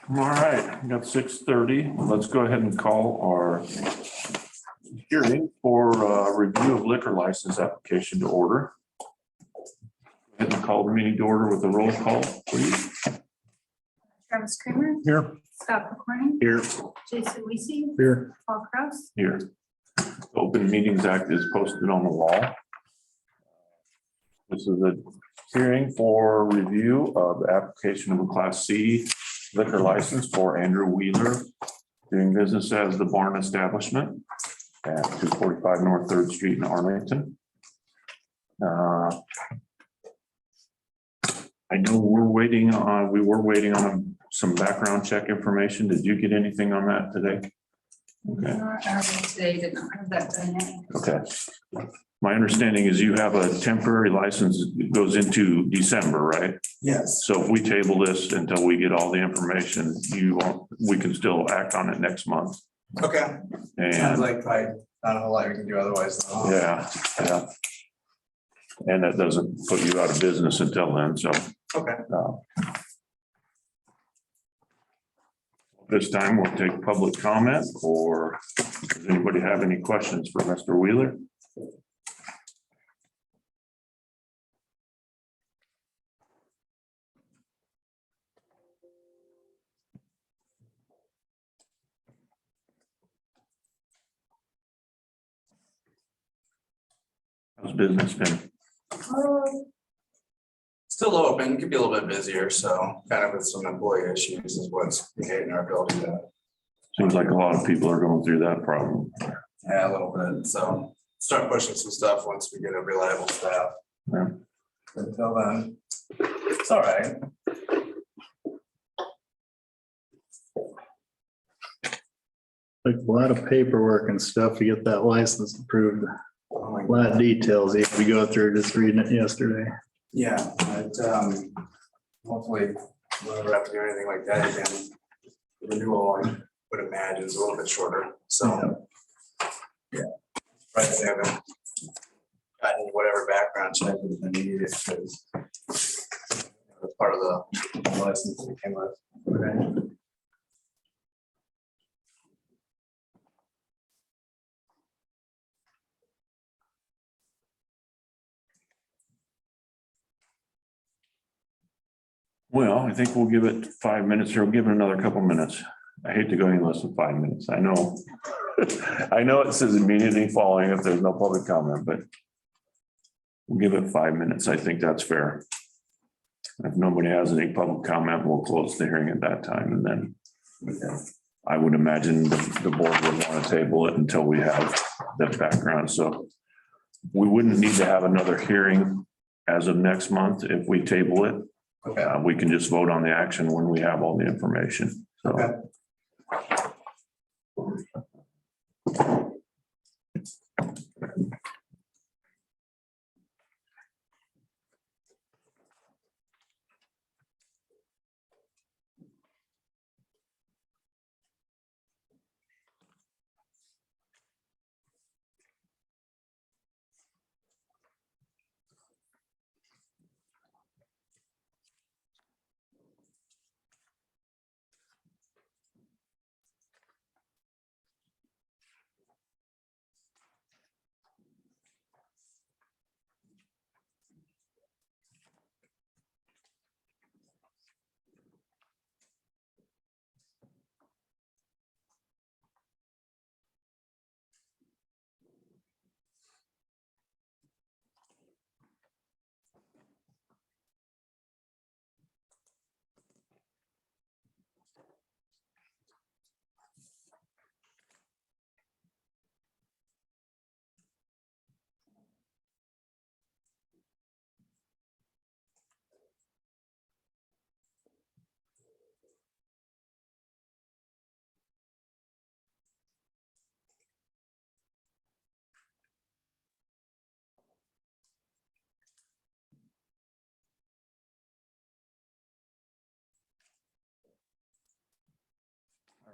All right, we got 6:30. Let's go ahead and call our hearing for review of liquor license application to order. Go ahead and call the meeting to order with a roll call, please. Travis Kramer. Here. Scott McCorney. Here. Jason Weesey. Here. Paul Kraus. Here. The Open Meetings Act is posted on the wall. This is a hearing for review of the application of a Class C liquor license for Andrew Wheeler, doing business as the Barn Establishment at 245 North 3rd Street in Arlington. I know we were waiting on some background check information. Did you get anything on that today? Okay. Today did not have that done yet. Okay. My understanding is you have a temporary license that goes into December, right? Yes. So if we table this until we get all the information, we can still act on it next month. Okay. Sounds And like probably not a whole lot we can do otherwise. Though. yeah. And that doesn't put you out of business until then, so. Okay. This time we'll take public comment, or does anybody have any questions for Mr. Wheeler? How's business been? Still open, could be a little bit busier, so kind of with some employee issues is what's negating our ability to. Seems like a lot of people are going through that problem. Yeah, a little bit. So start pushing some stuff once we get a reliable staff. Yeah. Until then, it's all right. Like a lot of paperwork and stuff to get that license approved. Oh my A lot of details you have to go through, just reading it yesterday. Yeah, but hopefully we'll never have to do anything like that again. The renewal, I would imagine, is a little bit shorter, so. Yeah. Right, they haven't gotten whatever background check has been needed, because that's part of the license that came with. Okay. Well, I think we'll give it 5 minutes, or we'll give it another couple minutes. I hate to go any less than 5 minutes. I know. I know it says immediately following if there's no public comment, but we'll give it 5 minutes. I think that's fair. If nobody has any public comment, we'll close the hearing at that time, and then I would imagine the board would want to table it until we have the background. So we wouldn't need to have another hearing as of next month if we table it. Okay. We can just vote on the action when we have all the information. So. Okay.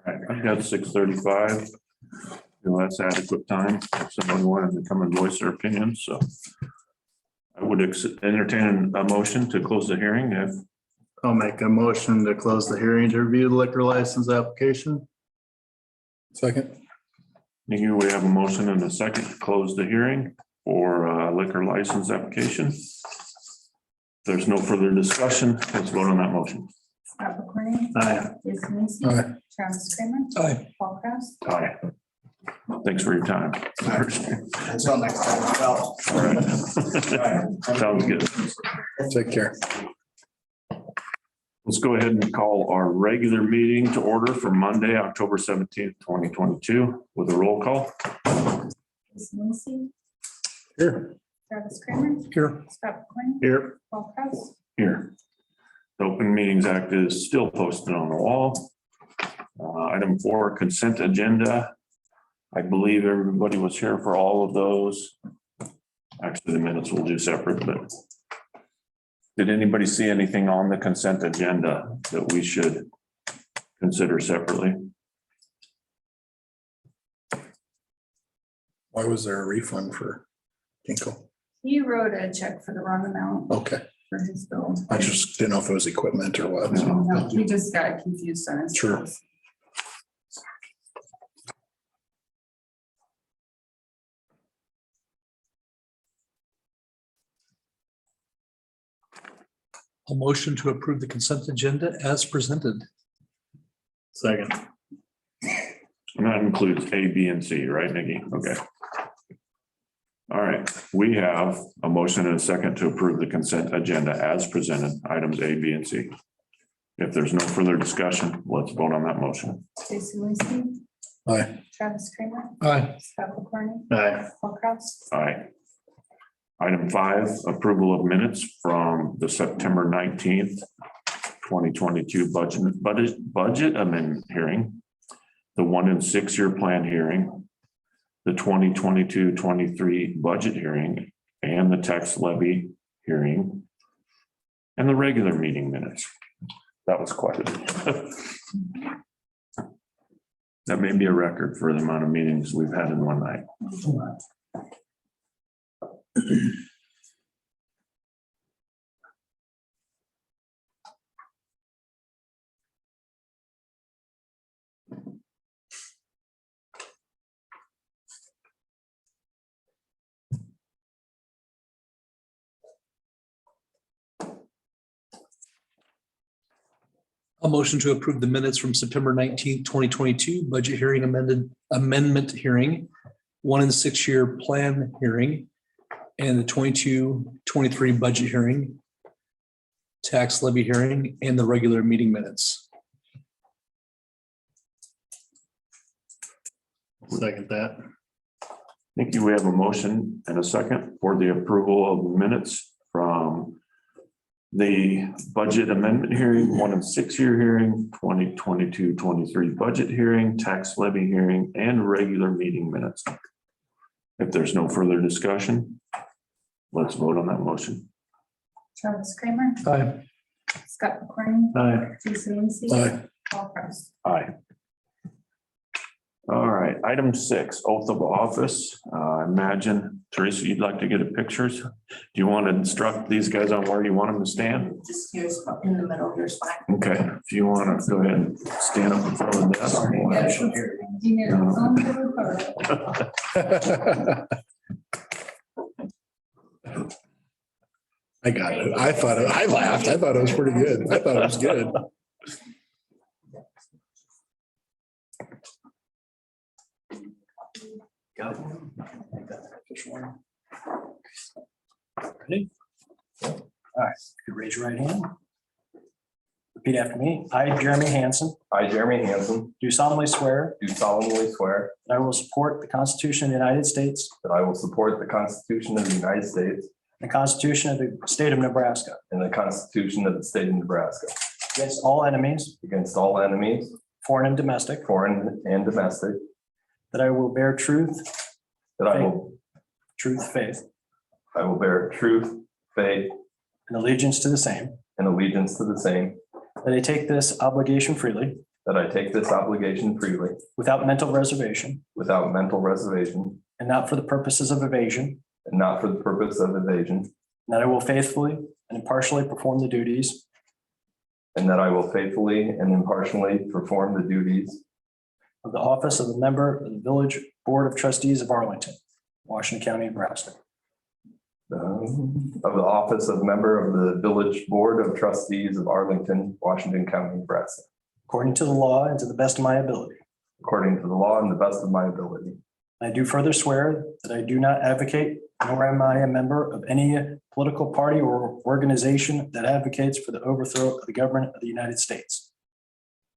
All right, I've got 6:35. That's adequate time if someone wanted to come and voice their opinion, so I would entertain a motion to close the hearing if I'll make a motion to close the hearing to review the liquor license application. Second. Thank you. We have a motion and a second to close the hearing for liquor license application. If there's no further discussion, let's vote on that motion. Scott McCorney. Aye. Jason Lacy. Aye. Travis Kramer. Aye. Paul Kraus. Aye. Thanks for your time. Until next time. Well. All right. Sounds good. Take care. Let's go ahead and call our regular meeting to order for Monday, October 17th, 2022 with a roll call. Jason Lacy. Here. Travis Kramer. Here. Scott McCorney. Here. Paul Kraus. Here. The Open Meetings Act is still posted on the wall. Item 4, consent agenda. I believe everybody was here for all of those. Actually, the minutes we'll do separate, but did anybody see anything on the consent agenda that we should consider separately? Why was there a refund for Kinkle? He wrote a check for the wrong amount Okay, for his bill. I just didn't know if it was equipment or what. No, he just got confused on his. Sure. bills. A motion to approve the consent agenda as presented. Second. And that includes A, B, and C, right, Nikki? Okay. All right, we have a motion and a second to approve the consent agenda as presented, items A, B, and C. If there's no further discussion, let's vote on that motion. Jason Lacy. Aye. Travis Kramer. Aye. Scott McCorney. Aye. Paul Kraus. Aye. Item 5, approval of minutes from the September 19th, 2022 budget amendment hearing, the 1 and 6 year plan hearing, the 2022-23 budget hearing, and the tax levy hearing, and the regular meeting minutes. That was quite a bit. That may be a record for the amount of meetings we've had in one night. A motion to approve the minutes from September 19th, 2022 budget hearing amendment hearing, 1 and 6 year plan hearing, and the 22-23 budget hearing, tax levy hearing, and the regular meeting minutes. Second that. Thank you. We have a motion and a second for the approval of the minutes from the budget amendment hearing, 1 and 6 year hearing, 2022-23 budget hearing, tax levy hearing, and regular meeting minutes. If there's no further discussion, let's vote on that motion. Travis Kramer. Aye. Scott McCorney. Aye. Jason Lacy. Aye. Paul Kraus. Aye. All right, item 6, oath of office. I imagine, Teresa, you'd like to get a pictures. Do you want to instruct these guys on where you want them to stand? Just here's in the middle, here's fine. Okay, if you want to go ahead and stand up in front of the desk. Do you need a phone or- I got it. I laughed. I thought it was pretty good. I thought it was good. Ready? All right, you raise your right hand. Repeat after me. I, Jeremy Hansen, I, Jeremy Hansen, do solemnly swear do solemnly swear that I will support the Constitution of the United States, that I will support the Constitution of the United States the Constitution of the State of Nebraska, and the Constitution of the State of Nebraska, against all enemies, against all enemies, foreign and domestic, foreign and domestic, that I will bear truth, that I will faith, bear truth, faith, and allegiance to the same, and allegiance to the same, that I take this obligation freely, that I take this obligation freely, without mental reservation, without mental reservation, and not for the purposes of evasion, and not for the purpose of evasion, and that I will faithfully and impartially perform the duties and that I will faithfully and impartially perform the duties of the office of a member of the Village Board of Trustees of Arlington, Washington County, Nebraska, of the office of member of the Village Board of Trustees of Arlington, Washington County, Nebraska, according to the law and to the best of my ability. according to the law and the best of my ability. I do further swear that I do not advocate, nor am I a member of any political party or organization that advocates for the overthrow of the government of the United States.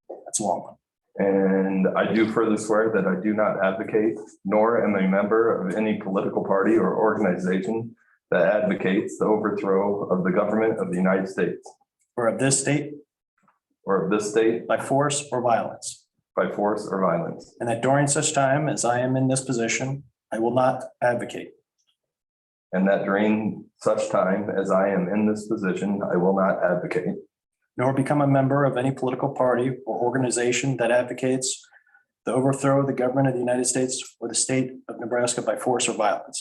That's a long one. And I do further swear that I do not advocate, nor am a member of any political party or organization that advocates the overthrow of the government of the United States Or of this state or of this state by force or violence. by force or violence. And that during such time as I am in this position, I will not advocate, And that during such time as I am in this position, I will not advocate, nor become a member of any political party or organization that advocates the overthrow of the government of the United States or the state of Nebraska by force or violence.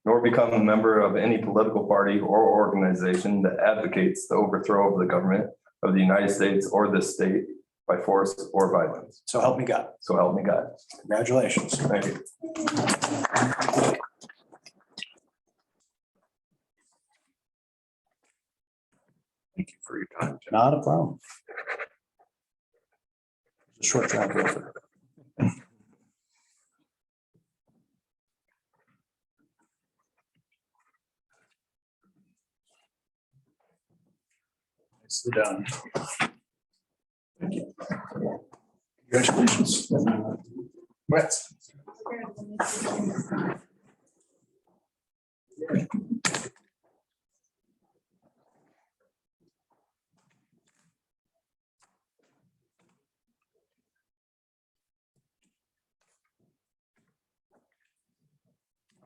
nor become a member of any political party or organization that advocates the overthrow of the government of the United States or this state by force or violence. So help me God. So help me God. Congratulations. Thank you. Thank you for your time. Not a problem. It's a short track record. Sit down. Congratulations. Congrats.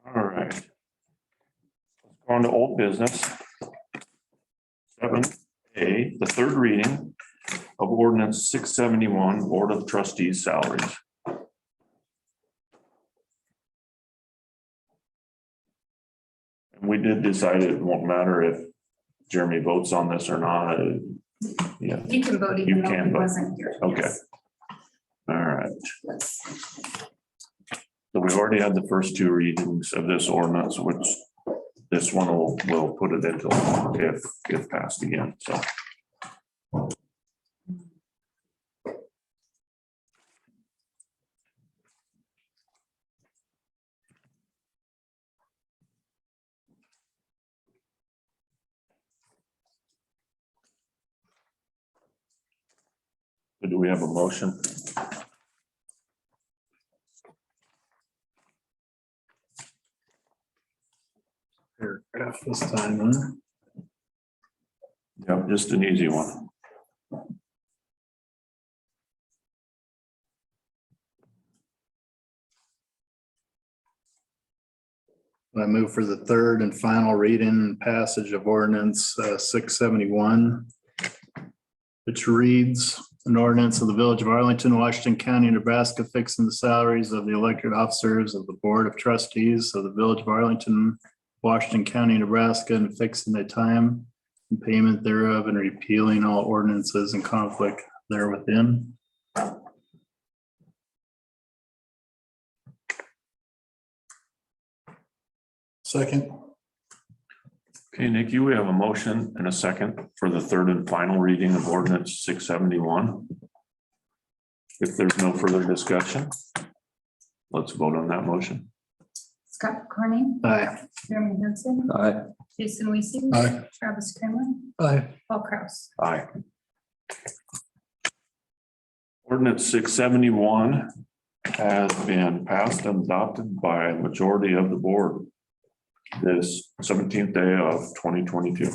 All right. Let's go on to old business. 7A, the third reading of ordinance 671, Board of Trustees salaries. And we did decide it won't matter if Jeremy votes on this or not. Yeah, You can vote You even though can he vote. wasn't here. Okay. Yes. all right. Yes. So we've already had the first two readings of this ordinance, which this one will put it into law if passed again, so. Do we have a motion? Paragraph this time, huh? Yep, just an easy one. I move for the third and final reading and passage of ordinance 671, which reads, an ordinance of the Village of Arlington, Washington County, Nebraska, fixing the salaries of the elected officers of the Board of Trustees of the Village of Arlington, Washington County, Nebraska, and fixing the time and payment thereof, and repealing all ordinances in conflict therewithin. Second. Okay, Nikki, we have a motion and a second for the third and final reading of ordinance 671. If there's no further discussion, let's vote on that motion. Scott McCorney, Aye. Jeremy Hanson, Aye. Jason Weasey. Aye. Travis Kramer, Aye. Paul Kraus. Aye. Ordinance 671 has been passed and adopted by a majority of the board this 17th day of 2022.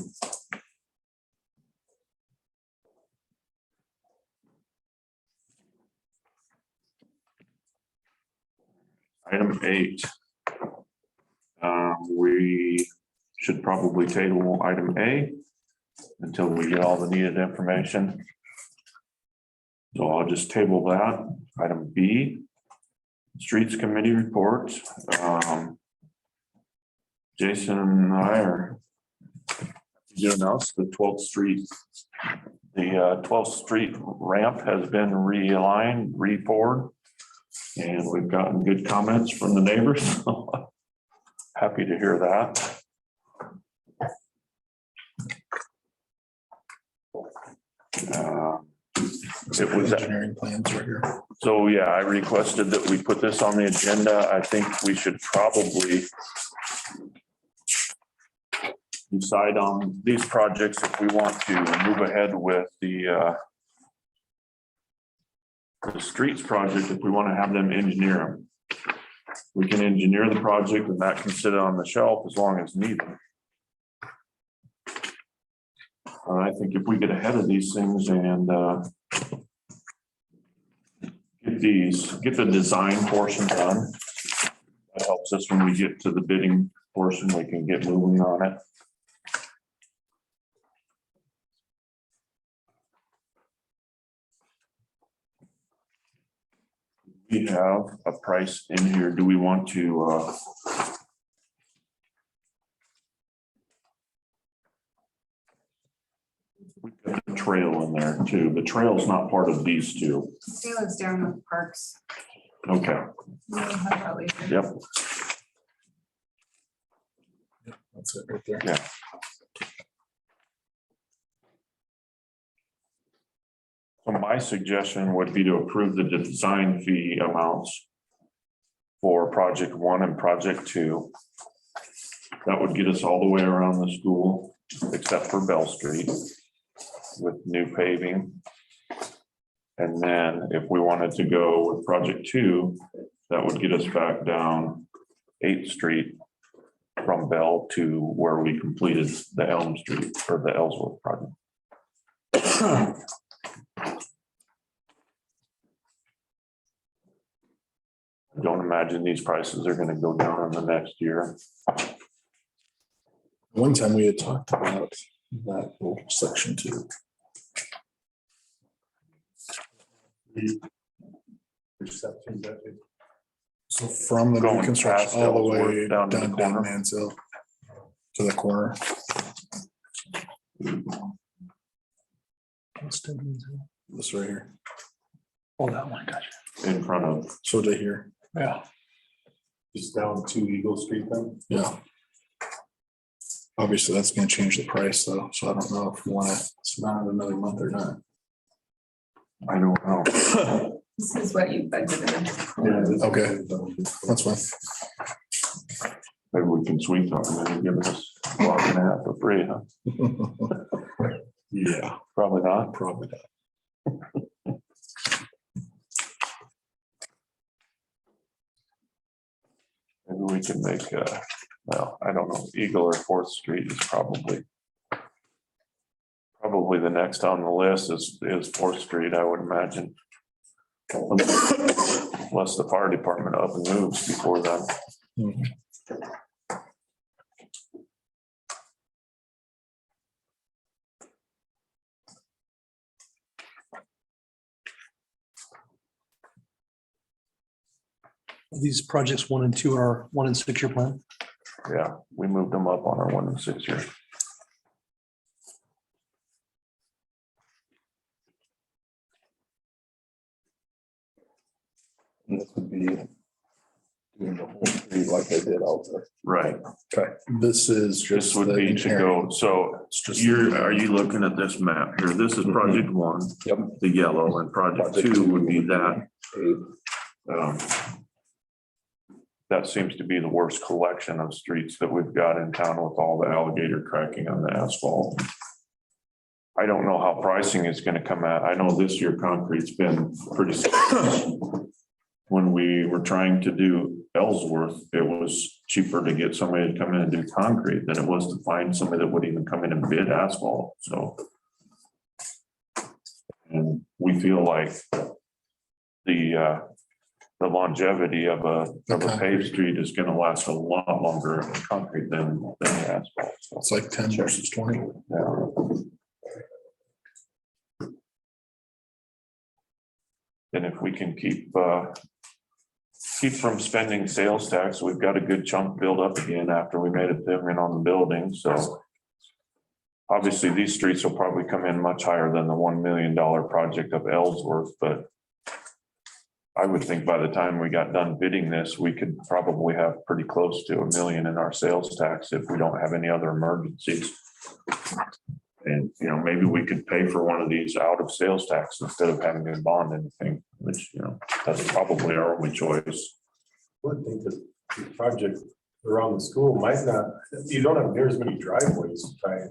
Item 8. We should probably table item A until we get all the needed information. So I'll just table that. Item B, Streets Committee reports. Jason and I are you announced the 12th Street. The 12th Street ramp has been realigned, re-poured. And we've gotten good comments from the neighbors. Happy to hear that. It was, Engineering plans right here. so yeah, I requested that we put this on the agenda. I think we should probably decide on these projects if we want to move ahead with the streets project, if we want to have them engineer them. We can engineer the project and that can sit on the shelf as long as needed. I think if we get ahead of these things and get the design portion done, that helps us when we get to the bidding portion, we can get moving on it. We have a price in here. Do we want to we've got the trail in there too. The trail's not part of these two. Taylor's down with parks. Okay, We'll have that later. yep. That's it right there. Yeah. So my suggestion would be to approve the design fee amounts for project 1 and project 2. That would get us all the way around the school, except for Bell Street with new paving. And then if we wanted to go with project 2, that would get us back down 8th Street from Bell to where we completed the Elm Street or the Ellsworth project. I don't imagine these prices are gonna go down in the next year. One time we had talked about that whole section too. So from the new Going construction past all the way Ellsworth down down to the corner. Mansell to the corner. This right here. Oh, that one, gotcha. In front of, So to here. Yeah. Just down to Eagle Street then? Yeah. Obviously, that's gonna change the price though, so I don't know if we wanna surmount it another month or not. I don't know. This is what you budgeted. Okay, that's fine. Maybe we can sweet talk them and give us a block and a half for free, huh? Yeah, Probably not. probably not. Maybe we can make, well, I don't know, Eagle or 4th Street is probably the next on the list is 4th Street, I would imagine. Unless the fire department up and moves before then. Mhm. These projects 1 and 2 are 1 and 6 year plan. Yeah, we moved them up on our 1 and 6 year. And this would be doing the whole street like I did out there. Right. Okay, this is This just would the be to engineering. go, so It's just. are you looking at this map here? This is project 1, Yep. the yellow, and project Project 2 2 would be that. Eight. That seems to be the worst collection of streets that we've got in town with all the alligator cracking on the asphalt. I don't know how pricing is gonna come out. I know this year concrete's been pretty. When we were trying to do Ellsworth, it was cheaper to get somebody to come in and do concrete than it was to find somebody that would even come in and bid asphalt, so. And we feel like the longevity of a paved street is gonna last a lot longer in concrete than the asphalt. So, It's like 10 versus 20. yeah. And if we can keep from spending sales tax, we've got a good chunk built up again after we made a payment on the building, so. obviously these streets will probably come in much higher than the $1 million project of Ellsworth, but I would think by the time we got done bidding this, we could probably have pretty close to $1 million in our sales tax if we don't have any other emergencies. And, you know, maybe we could pay for one of these out of sales tax instead of having to bond anything, which, you know, that's probably our only choice. Would think that the project around the school might not, you don't have near as many driveways, right?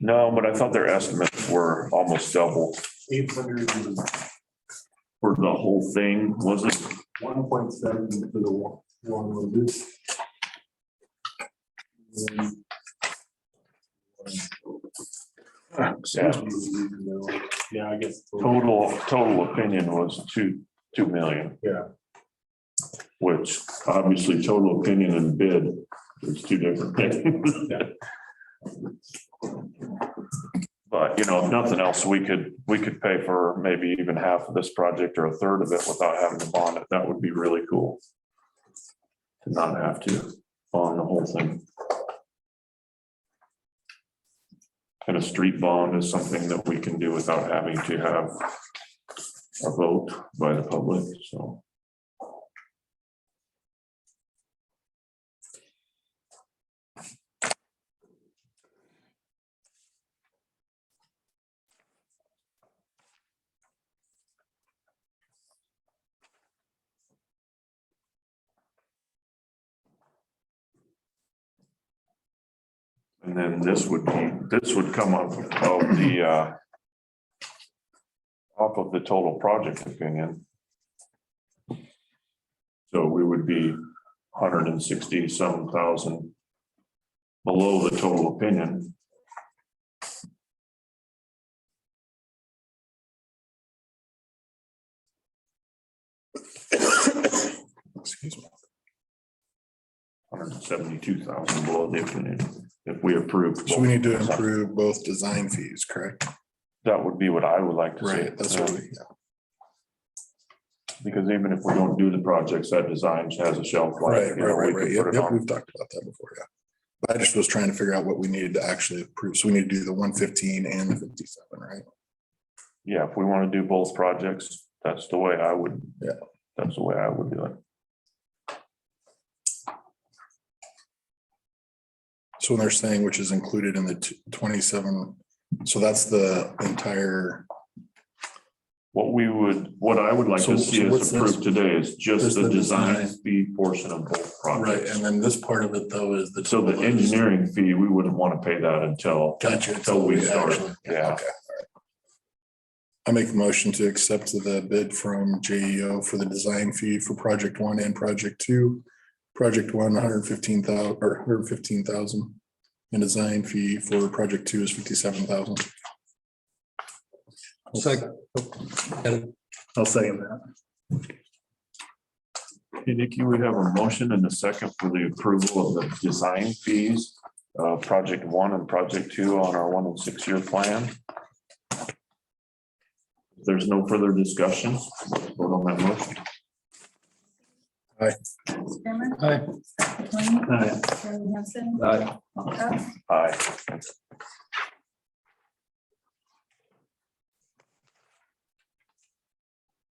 No, but I thought their estimates were almost double 800 and for the whole thing, was it? 1.7 for the one with this. Yeah, I guess. Total opinion was 2 million. Yeah. Which obviously total opinion and bid is two different things. But, you know, if nothing else, we could pay for maybe even half of this project or a third of it without having to bond it. That would be really cool. To not have to bond the whole thing. And a street bond is something that we can do without having to have a vote by the public, so. And then this would come up of the, off of the total project opinion. So we would be 160 some thousand below the total opinion. Excuse me. 172,000 below the opinion, if we approve. So we need to improve both design fees, correct? That would be what I would like to see. Right, that's what we, Because even if we don't do the projects, that design has a shelf life. right. you know, we could Yep, put it on. we've talked about that before, yeah. But I just was trying to figure out what we needed to actually approve. So we need to do the 115 and the 57, right? Yeah, if we want to do both projects, that's the way I would. Yeah. That's the way I would do it. So when they're saying which is included in the 27, so that's the entire. What I would like So- to see so us what's approve this? today is just Just the the design design. fee portion of both Right, projects. and then this part of it though is the. So the engineering fee, we wouldn't want to pay that until. Gotcha. Until we start, actually- yeah. Okay, all right. I make the motion to accept the bid from JEO for the design fee for project 1 and project 2. Project 1, 115,000 or 115,000. And design fee for project 2 is 57,000. Second. I'll second that. Hey, Nikki, we have a motion and a second for the approval of the design fees, project 1 and project 2 on our 1 and 6 year plan. If there's no further discussion, let's vote on that motion. Cameron. Aye. Tony. Aye. Charlie Hanson. Aye. Paul Cox. Aye.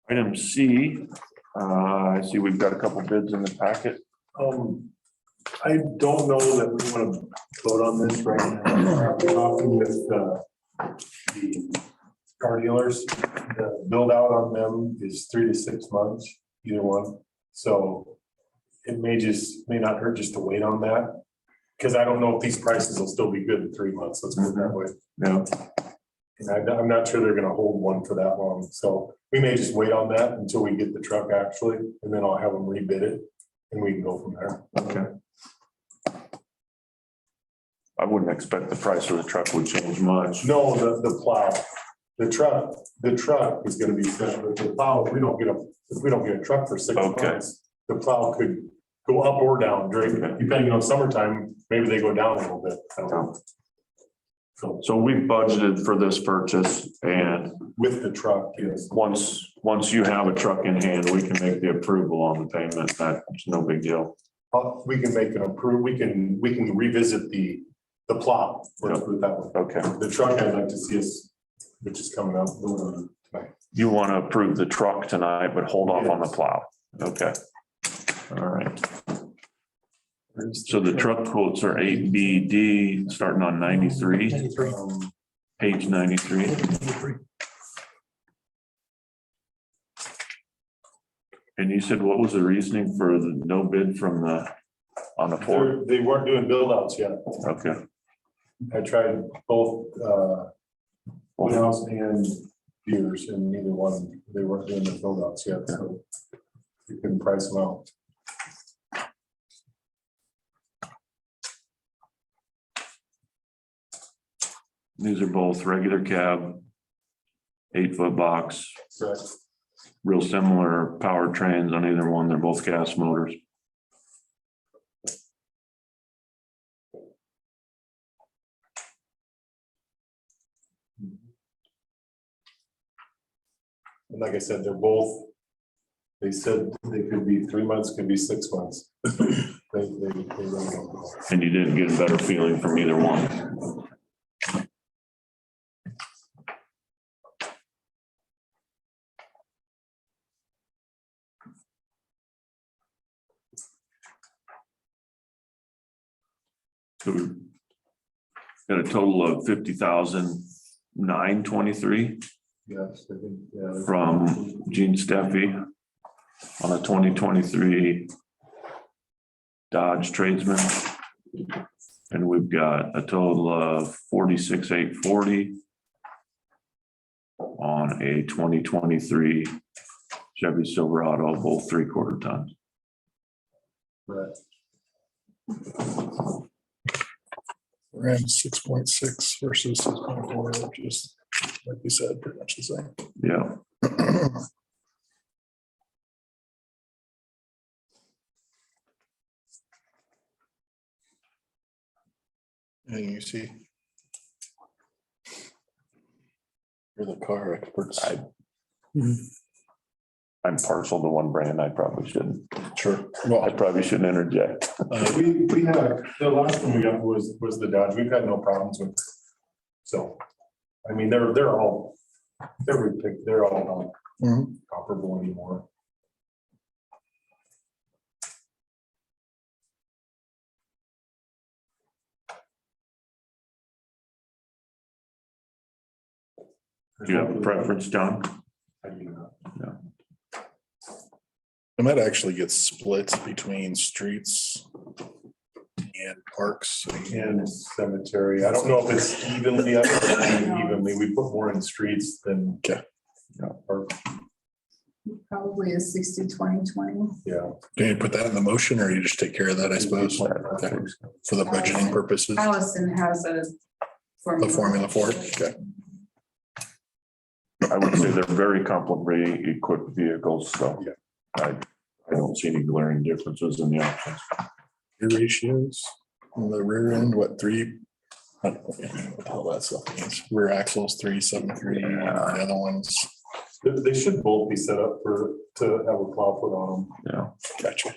Item C, I see we've got a couple bids in the packet. I don't know that we want to vote on this right now. I'm talking with the car dealers. The build out on them is 3 to 6 months, either one. So it may not hurt just to wait on that. Because I don't know if these prices will still be good in 3 months. Let's put it that way. Yeah. And I'm not sure they're gonna hold one for that long. So we may just wait on that until we get the truck actually, and then I'll have them rebid it and we can go from there. Okay. I wouldn't expect the price of the truck would change much. No, the plow, the truck is gonna be set, but the plow, if we don't get a truck for 6 Okay. months, the plow could go up or down during, depending on summertime, maybe they go down a little bit. I don't know. So we've budgeted for this purchase, and With the truck, yes. once you have a truck in hand, we can make the approval on the payment. That's no big deal. We can make an approve, we can revisit the The plow, let's put it that way. Okay, The truck, I'd like to see us, which is coming up. Tonight. you want to approve the truck tonight, but hold off on the plow. Okay. All right. So the truck quotes are 8BD starting on 93, 93. Page 93. 93. And you said what was the reasoning for the no bid from on the Ford? They weren't doing build outs yet. Okay. I tried both Woodhouse and Beers, and neither one, they weren't doing the build outs yet, so you couldn't price them out. These are both regular cab, 8-foot box, Correct. real similar powertrains on either one. They're both gas motors. And like I said, they're both, they said they could be 3 months, could be 6 months. They really don't know. And you didn't get a better feeling from either one. So we got a total of 50,923 Yes, I think, yeah. from Gene Steffi on a 2023 Dodge Tradesman. And we've got a total of 46,840 on a 2023 Chevy Silverado, both 3/4 tons. Correct. We're at 6.6 versus 6.4, which is, like you said, pretty much the same. Yeah. And you see. You're the car experts. I'm partial to one brand. I probably shouldn't. Sure. I Well, probably shouldn't interject. we have, the last one we got was the Dodge. We've had no problems with. So, I mean, they're all not comparable anymore. Do you have a preference, John? I do not. No. And that actually gets split between streets and parks and cemetery. I don't know if it's evenly, we put more in streets than. Okay. Probably a 60-20-20. Yeah. Can you put that in the motion or you just take care of that, I suppose? Okay. For the budgeting purposes, Allison has a the formula for it. Okay. I would say they're very complementary equipped vehicles, so Yeah. I don't see any glaring differences in the options. Your ratios on the rear end, what, 3? I don't know what the hell that stuff means. Rear axles, 373, the other ones. They should both be set up to have a plow put on them. Yeah. Gotcha.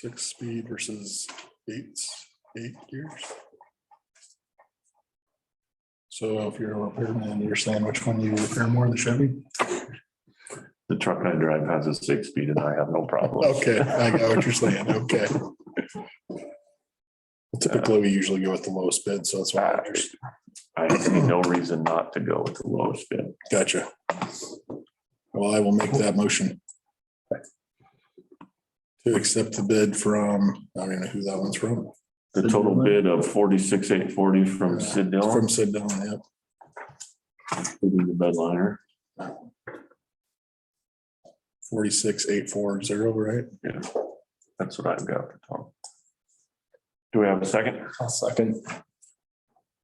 Six speed versus eight gears. So if you're a repairman, you're saying which one you repair more, the Chevy? The truck I drive has a 6-speed and I have no problem. Okay, I got what you're saying, okay. Typically, we usually go with the lowest bid, so that's why. I see no reason not to go with the lowest bid. Gotcha. Well, I will make that motion. To accept the bid from, I don't even know who that one's from. The total bid of 46,840 from Sid Dillon, From Sid Dillon, yep. including the bed liner. 46,840, right? Yeah, that's what I've got for Tom. Do we have a second? I'll second.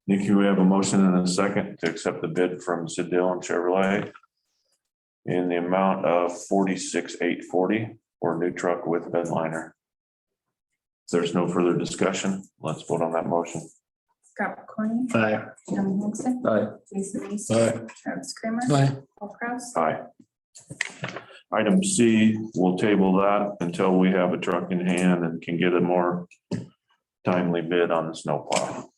Nikki, we have a motion and a second to accept the bid from Sid Dillon Chevrolet in the amount of 46,840 for a new truck with bed liner. there's no further discussion, let's vote on that motion. Scott McCorney, Aye. John Henson, Aye. Jason East, Aye. Travis Kramer, Aye. Paul Kraus. Aye. Item C, we'll table that until we have a truck in hand and can get a more timely bid on the snowplow.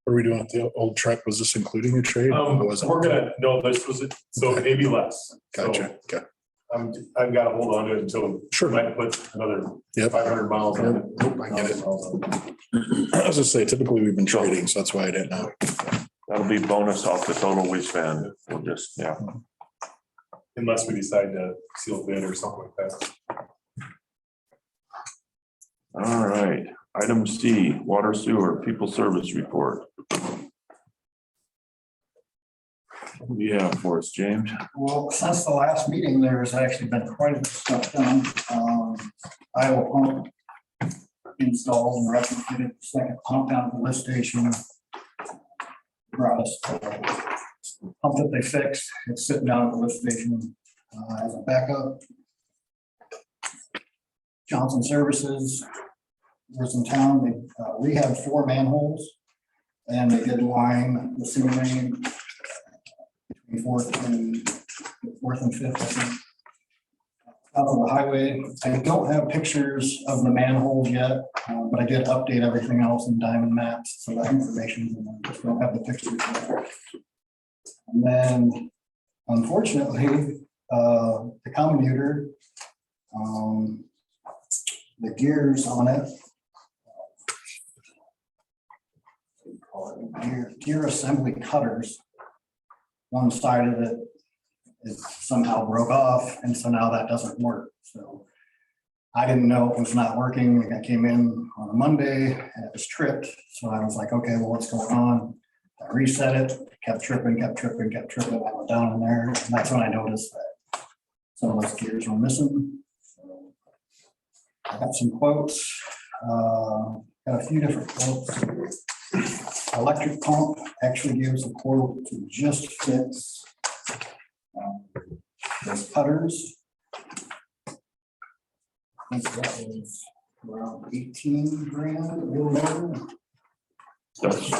What are we doing with the old truck? Was this including a trade? Or was it? We're gonna, no, this was it, so maybe less. So, Gotcha. Okay. I've got to hold on to it until. Sure. Might put another Yep. 500 miles on it. Nope, I get it. I was gonna say, typically we've been trading, so that's why I didn't know. That'll be bonus off the total we spend. We'll just, yeah. Unless we decide to seal bid or something like that. All right, item C, water sewer, people service report. What do you have for us, James? Well, since the last meeting, there's actually been quite a bit of stuff done. Iowa pump installed and retrofitted the second pump down at the lift station. Brought us the pump that they fixed. It's sitting down at the lift station as a backup. Johnson Services was in town. They rehabbed 4 manholes and they did line the sewer main between fourth and fifth, I think. Out of the highway. I don't have pictures of the manholes yet, but I did update everything else in diamond maps, so that information, just don't have the pictures yet. And then, unfortunately, the commuter, the gears on it, gear assembly cutters, one side of it is somehow broke off, and so now that doesn't work. So I didn't know it was not working. I came in on a Monday and it was tripped. So I was like, okay, well, what's going on? I reset it, kept tripping. I went down in there, and that's when I noticed that some of those gears were missing. So I got some quotes, got a few different quotes. Electric pump actually gives a quote to just fix those cutters. I think that was around 18 grand, a little more. That's,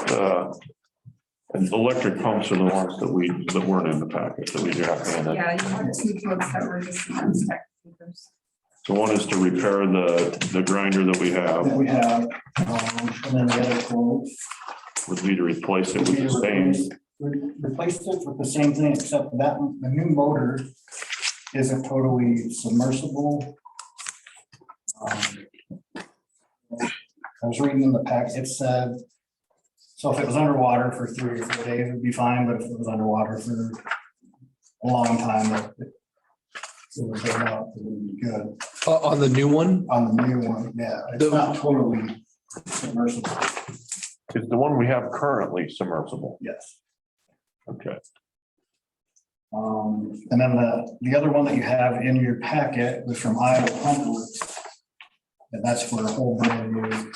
and electric pumps are the ones that weren't in the packet that we do have handed. Yeah, you have 2 quotes that were just announced tech papers. So one is to repair the grinder that we That have, we have, and then the other quote. would be to replace it with the same. Replaced it with the same thing, except that the new motor isn't totally submersible. I was reading in the pack, it said, so if it was underwater for 3 or 4 days, it'd be fine, but if it was underwater for a long time, it would go out, it would be good. On the new one, On the new one, yeah, it's not totally submersible, Is the one we have currently submersible? yes. Okay. And then the other one that you have in your packet was from Iowa Pump Works. And that's for a whole brand new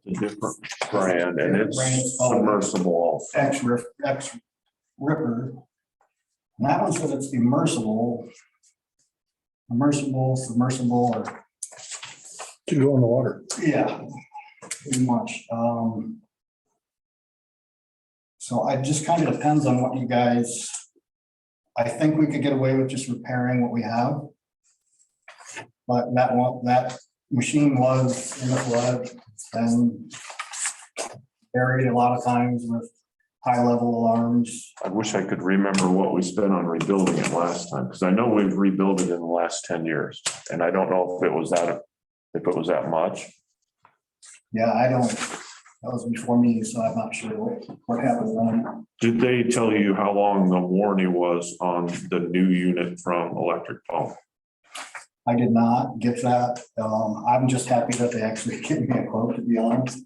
A different brand and it's Brand is called- submersible also. X Ripper. And that one says it's immersible, or, Can go in the water. yeah, pretty much. So it just kind of depends on what you guys, I think we could get away with just repairing what we have. But that machine was in the flood and buried a lot of times with high level alarms. I wish I could remember what we spent on rebuilding it last time, because I know we've rebuilt it in the last 10 years. And I don't know if it was that much. Yeah, that was before me, so I'm not sure what happened then. Did they tell you how long the warranty was on the new unit from Electric Pump? I did not get that. I'm just happy that they actually gave me a quote, to be honest.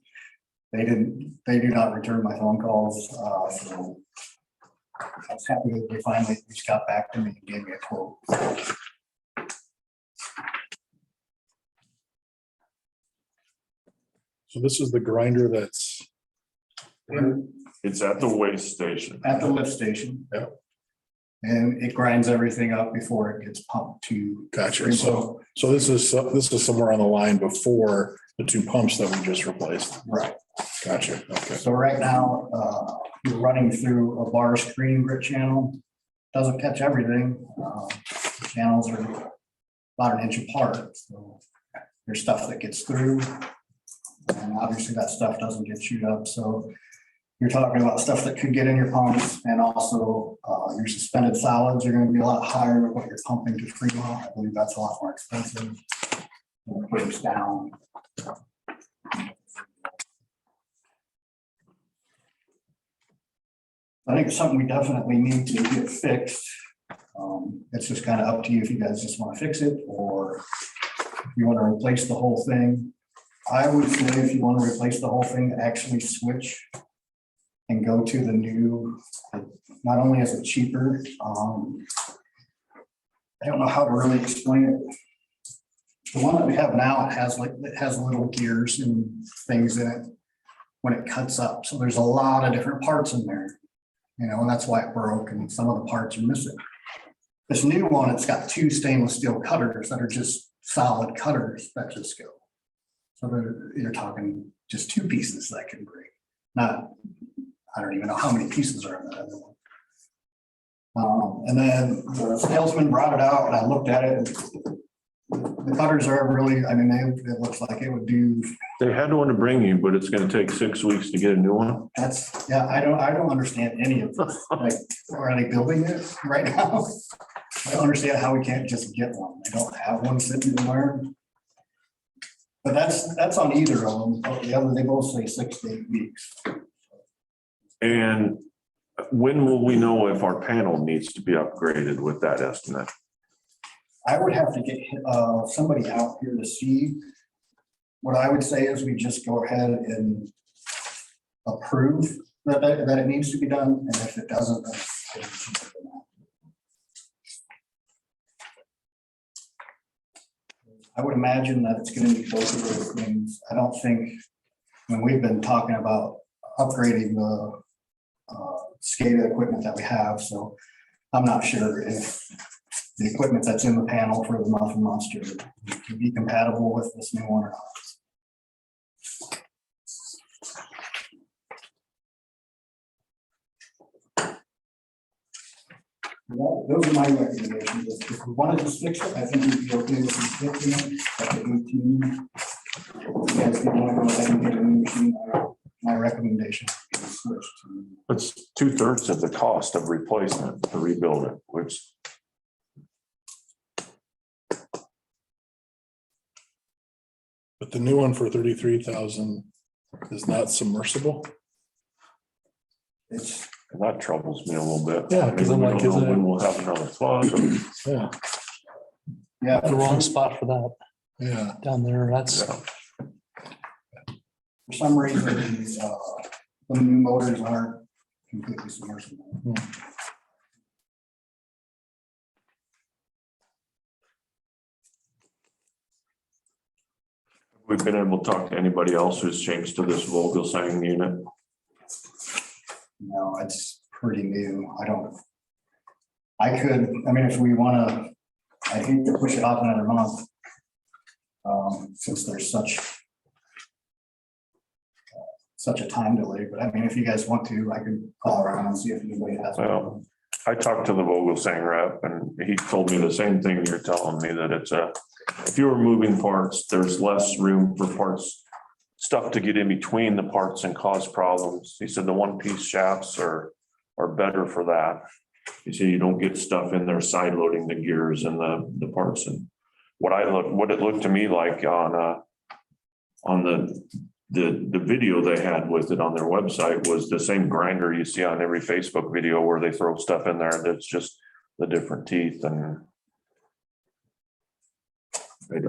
They do not return my phone calls, so I was happy that they finally just got back to me and gave me a quote. So this is the grinder that's, It's at the waste station. At the lift station. And it grinds everything up before it gets pumped to. Gotcha. So this is somewhere on the line before the two pumps that we just replaced. Right. Gotcha. Okay. So right now, you're running through a bar screen grit channel. Doesn't catch everything. The channels are about an inch apart. So there's stuff that gets through. And obviously that stuff doesn't get chewed up. So you're talking about stuff that could get in your pumps, and also your suspended solids are going to be a lot higher than what you're pumping to Fremont. I believe that's a lot more expensive. It breaks down. I think it's something we definitely need to get fixed. It's just kind of up to you if you guys just want to fix it or if you want to replace the whole thing. I would say if you want to replace the whole thing, actually switch and go to the new, not only is it cheaper, I don't know how to really explain it. The one that we have now, it has little gears and things in it when it cuts up. So there's a lot of different parts in there, and that's why it broke and some of the parts are missing. This new one, it's got two stainless steel cutters that are just solid cutters that just go. So you're talking just two pieces that can break, not, I don't even know how many pieces are in that other one. And then the salesman brought it out and I looked at it. The cutters are really, it looks like it would do. They had one to bring you, but it's gonna take 6 weeks to get a new one. I don't understand any of this. Like, are they building it right now? I don't understand how we can't just get one. They don't have one sitting somewhere. But that's on either of them. The other, they both say 6 to 8 weeks. And when will we know if our panel needs to be upgraded with that estimate? I would have to get somebody out here to see. What I would say is we just go ahead and approve that it needs to be done, and if it doesn't, then it's cheaper than that. I would imagine that it's going to be both of those things. I don't think, when we've been talking about upgrading the SCADA equipment that we have, so I'm not sure if the equipment that's in the panel for the Muffin Monster can be compatible with this new one or not. Well, those are my recommendations. If we want to just fix it, I think we'd be okay with fixing it at the 18. You guys can go ahead and get a new machine. My recommendation is switch to. It's 2/3 of the cost of replacement to rebuild it, which. But the new one for 33,000 is not submersible. It's That troubles me a little bit. Yeah, 'cause I'm We like, don't know is it- when we'll have another flood. Yeah, yeah. The wrong spot for that yeah. down there. That's, For some reason, the new motors aren't completely submersible. We've been able to talk to anybody else who's changed to this Vogelsang unit. No, it's pretty new. If we want to, I hate to push it off another month. Since there's such a time delay, but if you guys want to, I could call around and see if anybody has. Well, I talked to the Vogelsang rep and he told me the same thing you're telling me, that it's if you were moving parts, there's less room for parts, stuff to get in between the parts and cause problems. He said the one-piece shafts are better for that. You see, you don't get stuff in there side loading the gears and the parts. And what it looked to me like on the video they had with it on their website was the same grinder you see on every Facebook video where they throw stuff in there that's just the different teeth. And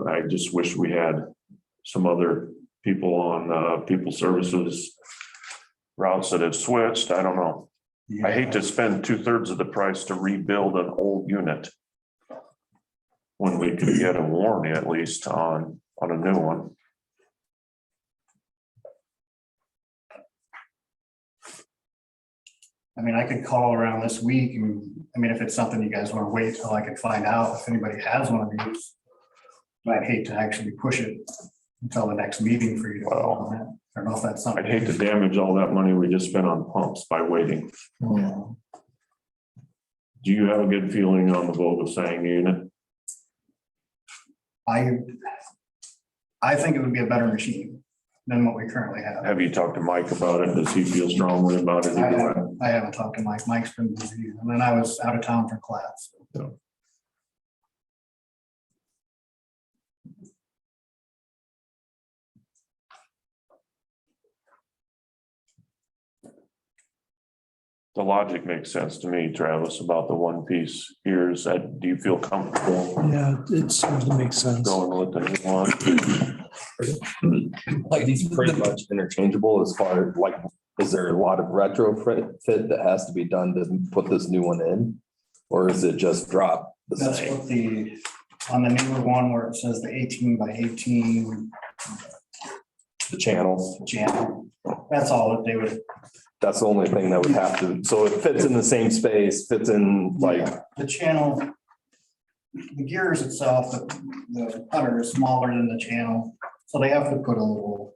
I just wish we had some other people on people services routes that have switched. I don't know. I hate to spend 2/3 of the price to rebuild an old unit when we could get a warranty at least on a new one. I mean, I could call around this week and, I mean, if it's something you guys want to wait till I can find out if anybody has one of these. But I'd hate to actually push it until the next meeting for you to. vote on it. I don't know if that's something. I'd hate to damage all that money we just spent on pumps by waiting. Hmm. Do you have a good feeling on the Vogel Sang unit? I think it would be a better machine than what we currently have. Have you talked to Mike about it? Does he feel strongly about it? I haven't talked to Mike. Mike's been busy, and then I was out of town for class. So. The logic makes sense to me, Travis, about the one piece ears. Do you feel comfortable Yeah, it seems to make sense. going with the new one? Like these pretty much interchangeable as far as like, is there a lot of retrofit that has to be done to put this new one in? Or is it just drop the That's same? what on the newer one where it says the 18 by 18 The channels, channel, that's all that they would. that's the only thing that would have to, so it fits in the same space, fits in like, The channel, the gears itself, the putter is smaller than the channel, so they have to put a little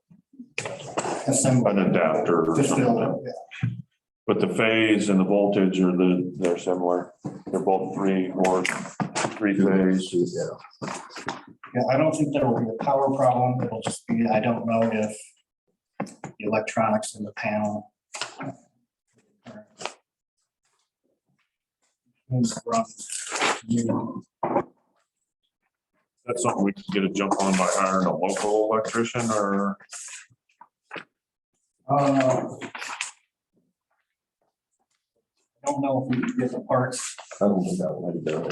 assembly. An adapter or to fill something. it, But the phase and the voltage they're similar. They're both three phase. yeah. Yeah, I don't think there will be a power problem. It'll just be, I don't know if the electronics in the panel. That's something we can get a jump on by hiring a local electrician or? I don't know if we can get the parts I don't think that would be done.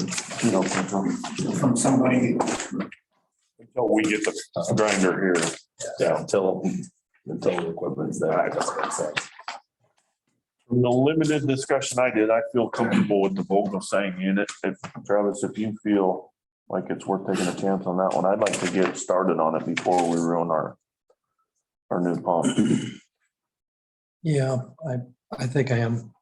from somebody. Until we get the grinder here. Yeah, until the equipment's there, I guess makes sense. From the limited discussion I did, I feel comfortable with the Vogel Sang unit. Travis, if you feel like it's worth taking a chance on that one, I'd like to get started on it before we ruin our new pump. Yeah, I think I am.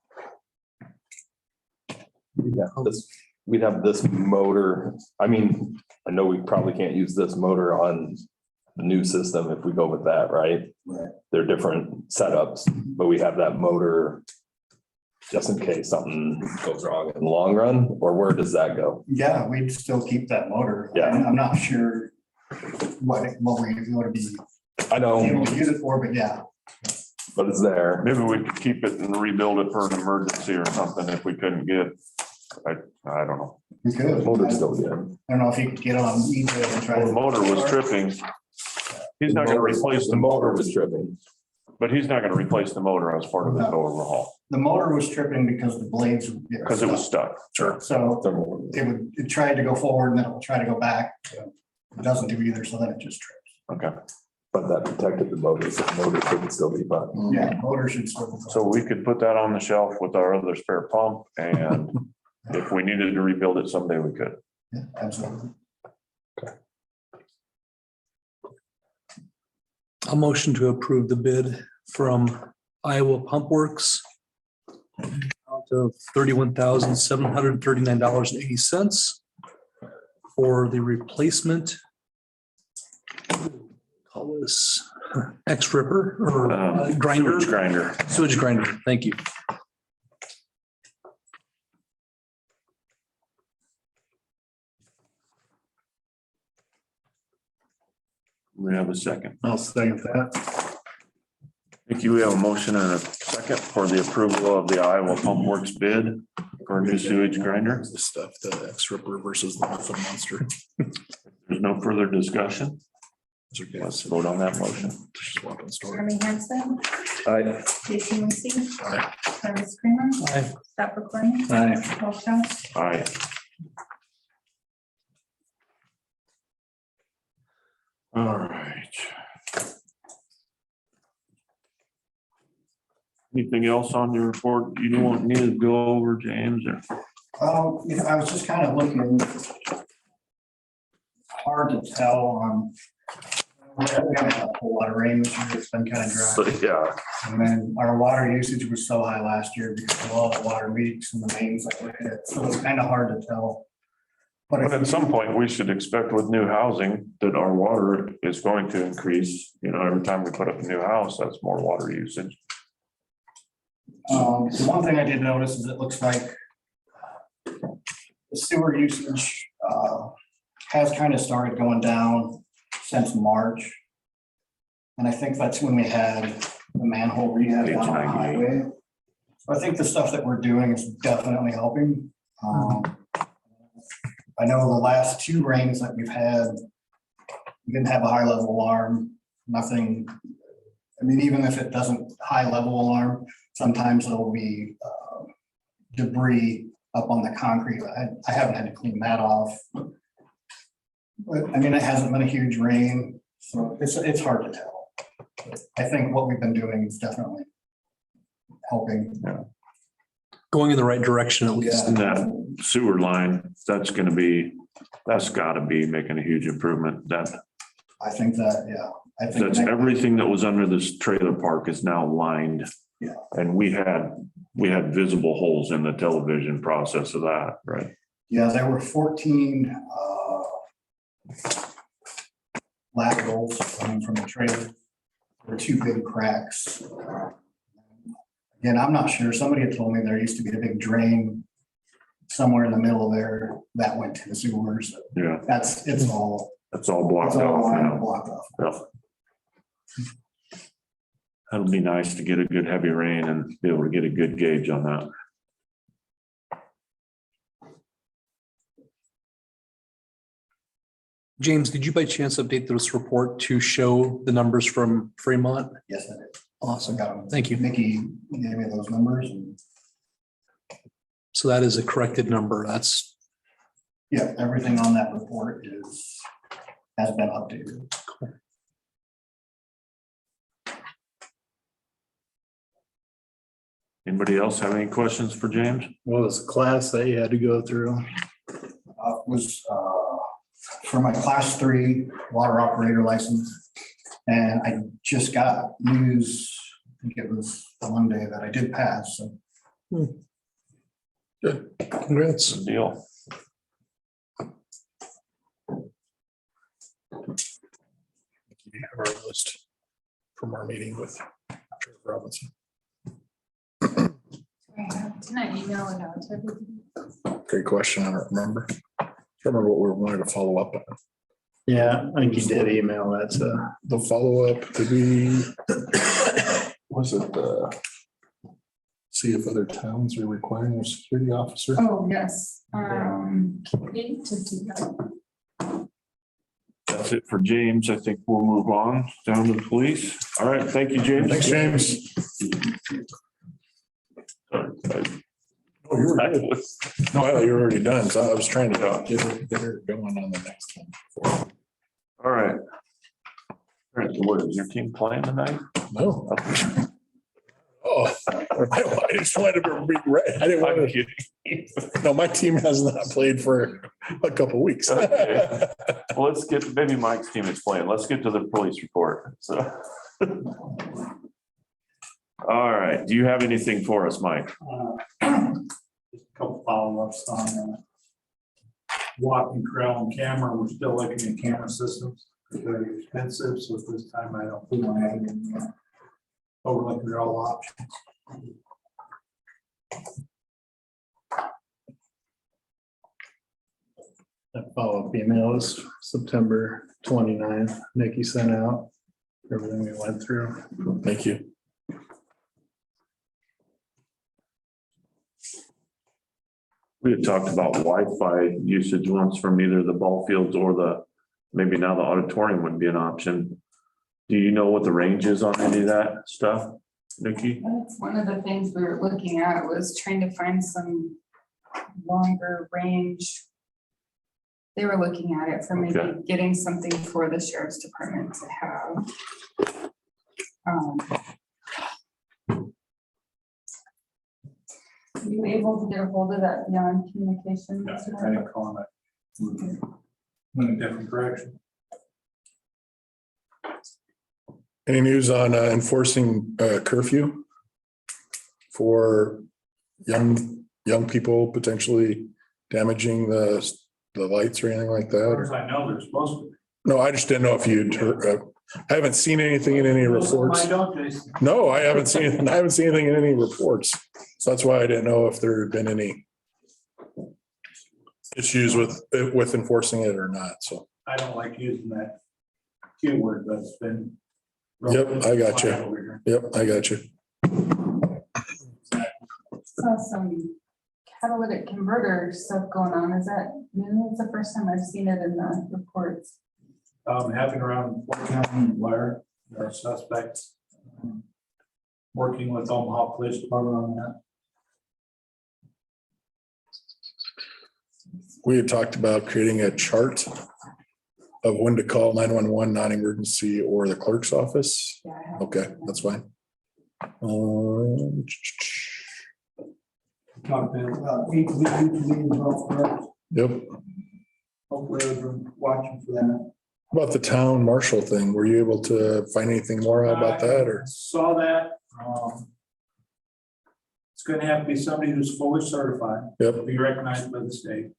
We'd have this motor. I mean, I know we probably can't use this motor on the new system if we go with that, right? Right. They're different setups, but we have that motor just in case something goes wrong in the long run, or where does that go? Yeah, we'd still keep that motor. Yeah. I'm not sure what we would be I know, able to use it for, but yeah. but it's there. Maybe we could keep it and rebuild it for an emergency or something if we couldn't get, I don't know. We could. Motor's still good. I don't know if you could get on eBay and try. The motor was tripping. He's not gonna replace the motor, was tripping. but he's not gonna replace the motor as part of his overhaul The motor was tripping because the blades. would get because it was stuck. stuck. Sure. So it tried to go forward and then it will try to go back. It doesn't do either, so then it just trips. Okay, But that protected the motor, so the motor could still be fine. Yeah, motor should still. so we could put that on the shelf with our other spare pump, and if we needed to rebuild it someday, we could. Yeah, absolutely. A motion to approve the bid from Iowa Pump Works to $31,739.80 for the replacement. Call this X ripper or grinder. Sewage grinder. Sewage grinder. Thank you. We have a second. I'll second that. Thank you. We have a motion and a second for the approval of the Iowa Pump Works bid for a new sewage grinder. The stuff, the X Ripper versus the Muffin Monster. There's no further discussion. Those are good. Let's vote on that motion. Just walking store. Jeremy Hansen, I, Jason Lacy, Aye. Travis Kramer, Aye. Scott McLean, Aye. Paul Jones. Aye. All right. Anything else on your report you don't want me to go over, James, or? I was just kind of looking. Hard to tell on We haven't had a whole lot of rain this year. It's been kind of So, dry. yeah, And then our water usage was so high last year because of all the water leaks and the mains that were hit. So it's kind of hard to tell. But but at some point, we should expect with new housing that our water is going to increase. You know, every time we put up a new house, that's more water usage. the one thing I did notice is it looks like the sewer usage has kind of started going down since March. And I think that's when we had the manhole rehab Page down on the 98. highway. So I think the stuff that we're doing is definitely helping. I know the last two rains that we've had, we didn't have a high level alarm, nothing. I mean, even if it doesn't high level alarm, sometimes there'll be debris up on the concrete. I haven't had to clean that off. But I mean, it hasn't been a huge rain, so it's hard to tell. But I think what we've been doing is definitely helping. Going in the right direction at least. And that sewer line, that's gotta be making a huge improvement. I think that, yeah. I think That's everything that was under this trailer park is now lined. Yeah. And we had visible holes in the television process of that, right? Yeah, there were 14 laterals coming from the trailer. There were two big cracks. Again, I'm not sure. Somebody had told me there used to be a big drain somewhere in the middle there that went to the sewers. Yeah, It's all blocked off now. blocked off. Yeah. That'll be nice to get a good heavy rain and be able to get a good gauge on that. James, did you by chance update this report to show the numbers from Fremont? Yes, I did. Awesome. I got them. Thank you. Mickey gave me those numbers and So that is a corrected number. That's yeah, everything on that report has been updated. Anybody else have any questions for James? What was the class that you had to go through? Was for my class 3 water operator license. And I just got news, I think it was Monday, that I did pass, so. good. Congrats. Good deal. You have our list from our meeting with Sheriff Robinson. Didn't I email it out to everybody? Great question. I don't remember. Can't remember what we wanted to follow up on. Yeah, I think you did email that to. The follow-up, did we? Was it see if other towns are requiring a security officer? Oh, yes. Need to do that. That's it for James. I think we'll move on down to the police. All right, thank you, James. Thanks, James. Sorry. Oh, you were good. No, I thought you were already done, so I was trying to get her going on the next one. All right. All right, what, is your team playing tonight? No. Oh, I just wanted to be right. I didn't want I'm to, kidding. no, my team has not played for a couple weeks. Okay. Well, let's get, maybe Mike's team is playing. Let's get to the police report. So. All right, do you have anything for us, Mike? Just a couple follow-ups on walking trail and camera. We're still looking at camera systems. They're very expensive, so at this time I don't feel like having overlooking at all options. That follow-up email was September 29th. Nikki sent out everything we went through. Thank you. We had talked about Wi-Fi usage once from either the ball fields or maybe now the auditorium would be an option. Do you know what the range is on any of that stuff, Nikki? That's one of the things we were looking at, was trying to find some longer range. They were looking at it for maybe Okay. getting something for the sheriff's department to have. Were you able to get a hold of that beyond communication? Yeah, I didn't call it. Went a different direction. Any news on enforcing curfew for young people potentially damaging the lights or anything like As far that? as I know, they're supposed to. No, I just didn't know if you'd heard, I haven't seen anything in any reports. I don't, Jason. No, I haven't seen anything in any reports. So that's why I didn't know if there had been any issues with enforcing it or not. So, I don't like using that Q word, but it's been. Yep, I got you. over here. yep, I got you. Saw some catalytic converter stuff going on. Is that new? It's the first time I've seen it in the reports. Happening around Fort County and Blair, there are suspects. Working with Omaha Police Department on that. We had talked about creating a chart of when to call 911, non-emergency, or the clerk's office. Yeah, I have. Okay, that's fine. Talked to about 8 meetings about that. Yep. Hopefully everyone's watching for that. About the town marshal thing, were you able to find anything more out about that or? Saw that. It's gonna have to be somebody who's fully certified, Yep, be recognized by the state.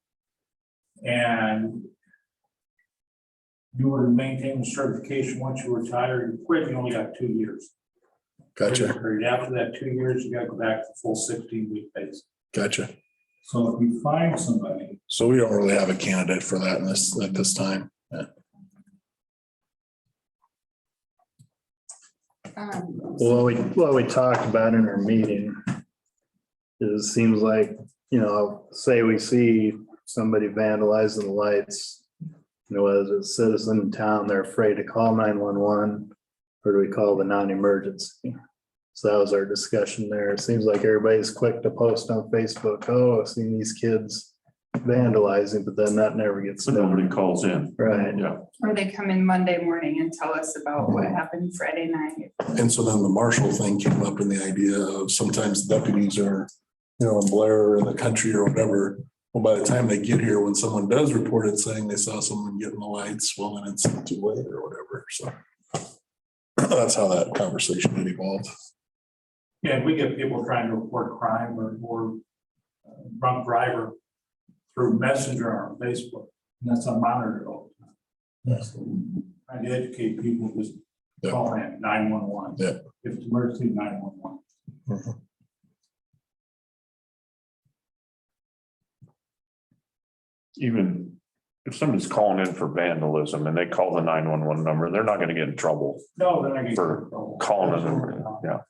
And you were to maintain the certification once you retire, you quit, you only got 2 years. gotcha, After that 2 years, you gotta go back to the full 16-week base. gotcha. So if you find somebody, So we don't really have a candidate for that at this time. Yeah. Well, what we talked about in our meeting is, it seems like, say we see somebody vandalizing the lights, as a citizen in town, they're afraid to call 911, or do we call the non-emergency? So that was our discussion there. It seems like everybody's quick to post on Facebook, oh, I've seen these kids vandalizing, but then that never gets So done. nobody calls in. Right. Yeah. Or they come in Monday morning and tell us about what happened Friday night. And so then the marshal thing came up in the idea of sometimes deputies are, in Blair or in the country or whatever. Well, by the time they get here, when someone does report it saying they saw someone getting the lights, well, then it's too late or whatever. So that's how that conversation had evolved. yeah, and we get people trying to report crime or drunk driver through Messenger on Facebook, and that's unmonitored all the time. So, trying to educate people, just Yeah. call in 911. Yeah. If it's emergency, 911. Mhm. Even if somebody's calling in for vandalism and they call the 911 number, they're not gonna get in trouble No, then I get. for calling them. Yeah.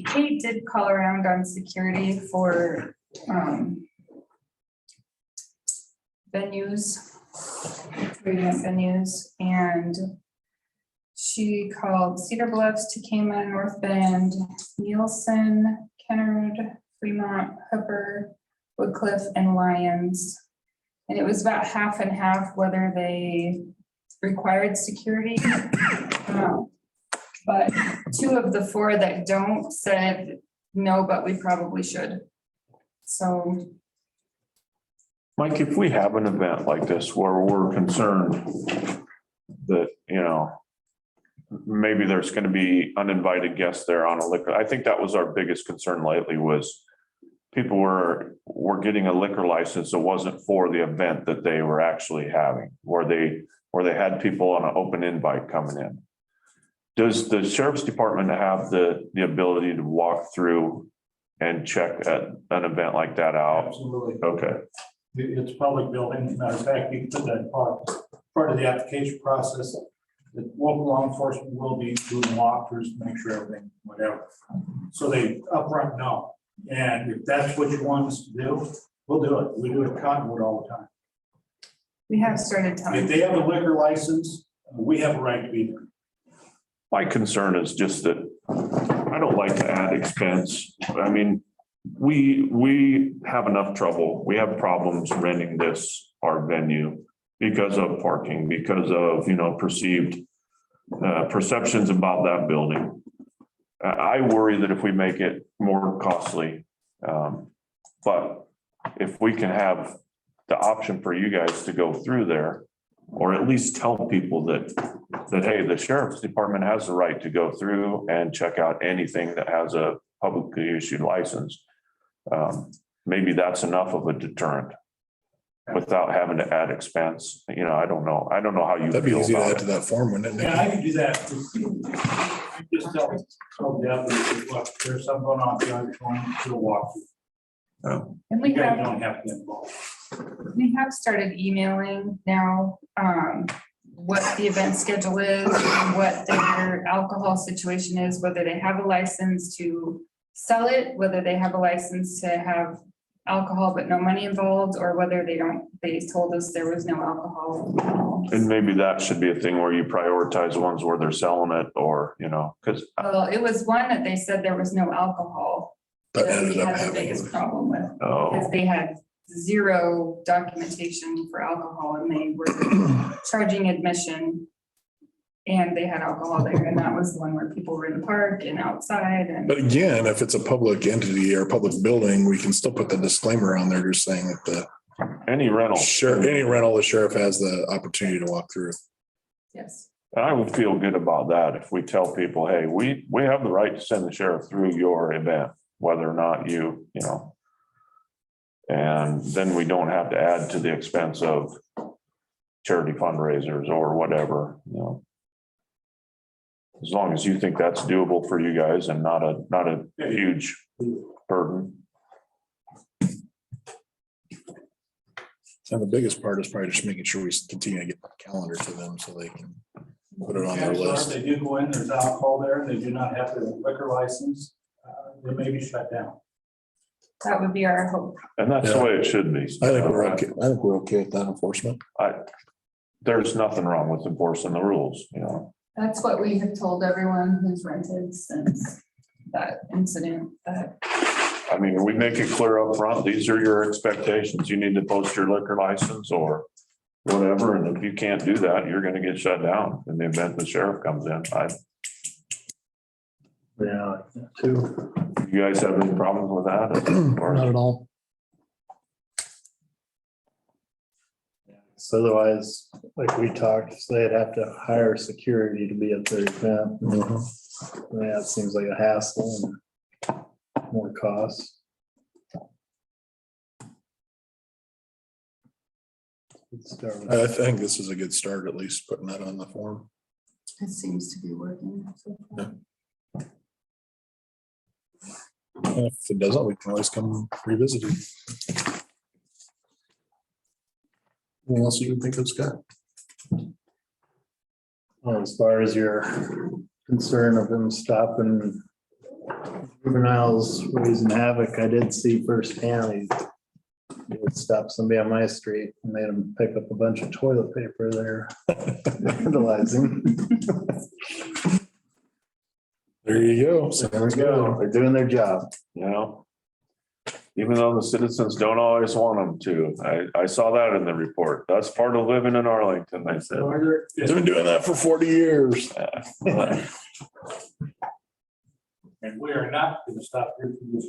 Kate did call around on security for venues, event venues, and she called Cedar Bluffs, Tacoma, North Bend, Nielsen, Kennard, Fremont, Hooper, Woodcliff, and Lyons. And it was about half and half whether they required security. But 2 of the 4 that don't said no, but we probably should. So Mike, if we have an event like this where we're concerned that, maybe there's going to be uninvited guests there on a liquor, I think that was our biggest concern lately was people were getting a liquor license that wasn't for the event that they were actually having, where they had people on an open invite coming in. Does the sheriff's department have the ability to walk through and check an event like that out? Absolutely. Okay, It's public building. Matter of fact, you can put that part of the application process. The local law enforcement will be doing walkthroughs to make sure everything, whatever. So they upfront know. And if that's what you want us to do, we'll do it. We do it at Cottonwood all the time. we have started If telling. they have a liquor license, we have a right to be there. my concern is just that I don't like to add expense. I mean, we have enough trouble. We have problems renting our venue because of parking, because of, perceived perceptions about that building. I worry that if we make it more costly, but if we can have the option for you guys to go through there or at least tell people that, hey, the sheriff's department has the right to go through and check out anything that has a publicly issued license. Maybe that's enough of a deterrent without having to add expense. You know, I don't know. I don't know how you That'd be feel easy to add about to it. that form, wouldn't it? Yeah, Nick? I could do that. You just tell Deb, look, there's something going on, I'm going to the walk. And You we guys have, don't have to get involved. we have started emailing now, what the event schedule is, what their alcohol situation is, whether they have a license to sell it, whether they have a license to have alcohol but no money involved, or whether they don't, they told us there was no alcohol. And maybe that should be a thing where you prioritize ones where they're selling it, or, you know, because Well, it was one that they said there was no alcohol That that we ended up had the having. biggest problem with, because oh, they had zero documentation for alcohol and they were charging admission. And they had alcohol there, and that was the one where people were in the park and outside and. But again, if it's a public entity or a public building, we can still put the disclaimer on there just saying that the any rental. sheriff, any rental, the sheriff has the opportunity to walk through. Yes. I would feel good about that if we tell people, hey, we have the right to send the sheriff through your event, whether or not you know. And then we don't have to add to the expense of charity fundraisers or whatever, you know. As long as you think that's doable for you guys and not a huge burden. And the biggest part is probably just making sure we continue to get the calendar to them so they can put it on their Chances are, if list. they do go in, there's alcohol there, they do not have the liquor license, they may be shut down. That would be our hope. And that's the way it should be. I think we're okay. I think we're okay with that enforcement. There's nothing wrong with enforcing the rules, you know. That's what we have told everyone who's rented since that incident, that I mean, we make it clear up front. These are your expectations. You need to post your liquor license or whatever. And if you can't do that, you're gonna get shut down in the event the sheriff comes in. Yeah, too. You guys have any problems with that? Or- Not at all. So otherwise, like we talked, so they'd have to hire security to be at their event. Yeah, it seems like a hassle and more cost. Let's start with- I think this is a good start, at least putting that on the form. it seems to be working. so far. And if it doesn't, we can always come revisit it. Anything else you can think of, Scott? Well, as far as your concern of them stopping juveniles raising havoc, I did see firsthand. He would stop somebody on my street and made them pick up a bunch of toilet paper there. Vandalizing. There you go. Sounds good. They're doing their job. You know? Even though the citizens don't always want them to. I saw that in the report. That's part of living in Arlington, they said. They've been doing that for 40 years. Yeah. And we are not going to stop here from this.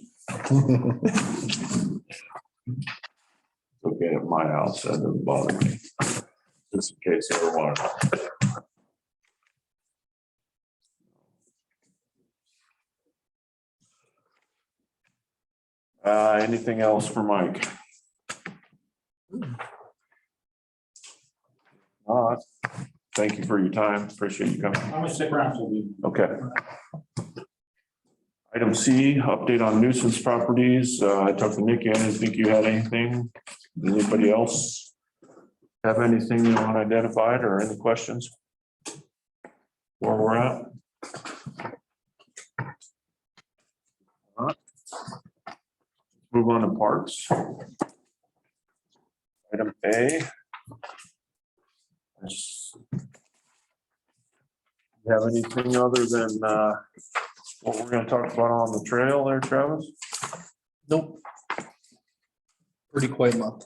Okay, at my house, that doesn't bother me. Just in case you ever want to. Anything else for Mike? Thank you for your time. Appreciate you coming. I'm gonna stick around till we. Okay. Item C, update on nuisance properties. I talked to Nikki. I didn't think you had anything. Anybody else have anything you want identified or any questions? Where we're at? All right. Move on to parks. Item A. You have anything other than what we're gonna talk about on the trail there, Travis? Nope. Pretty quiet month.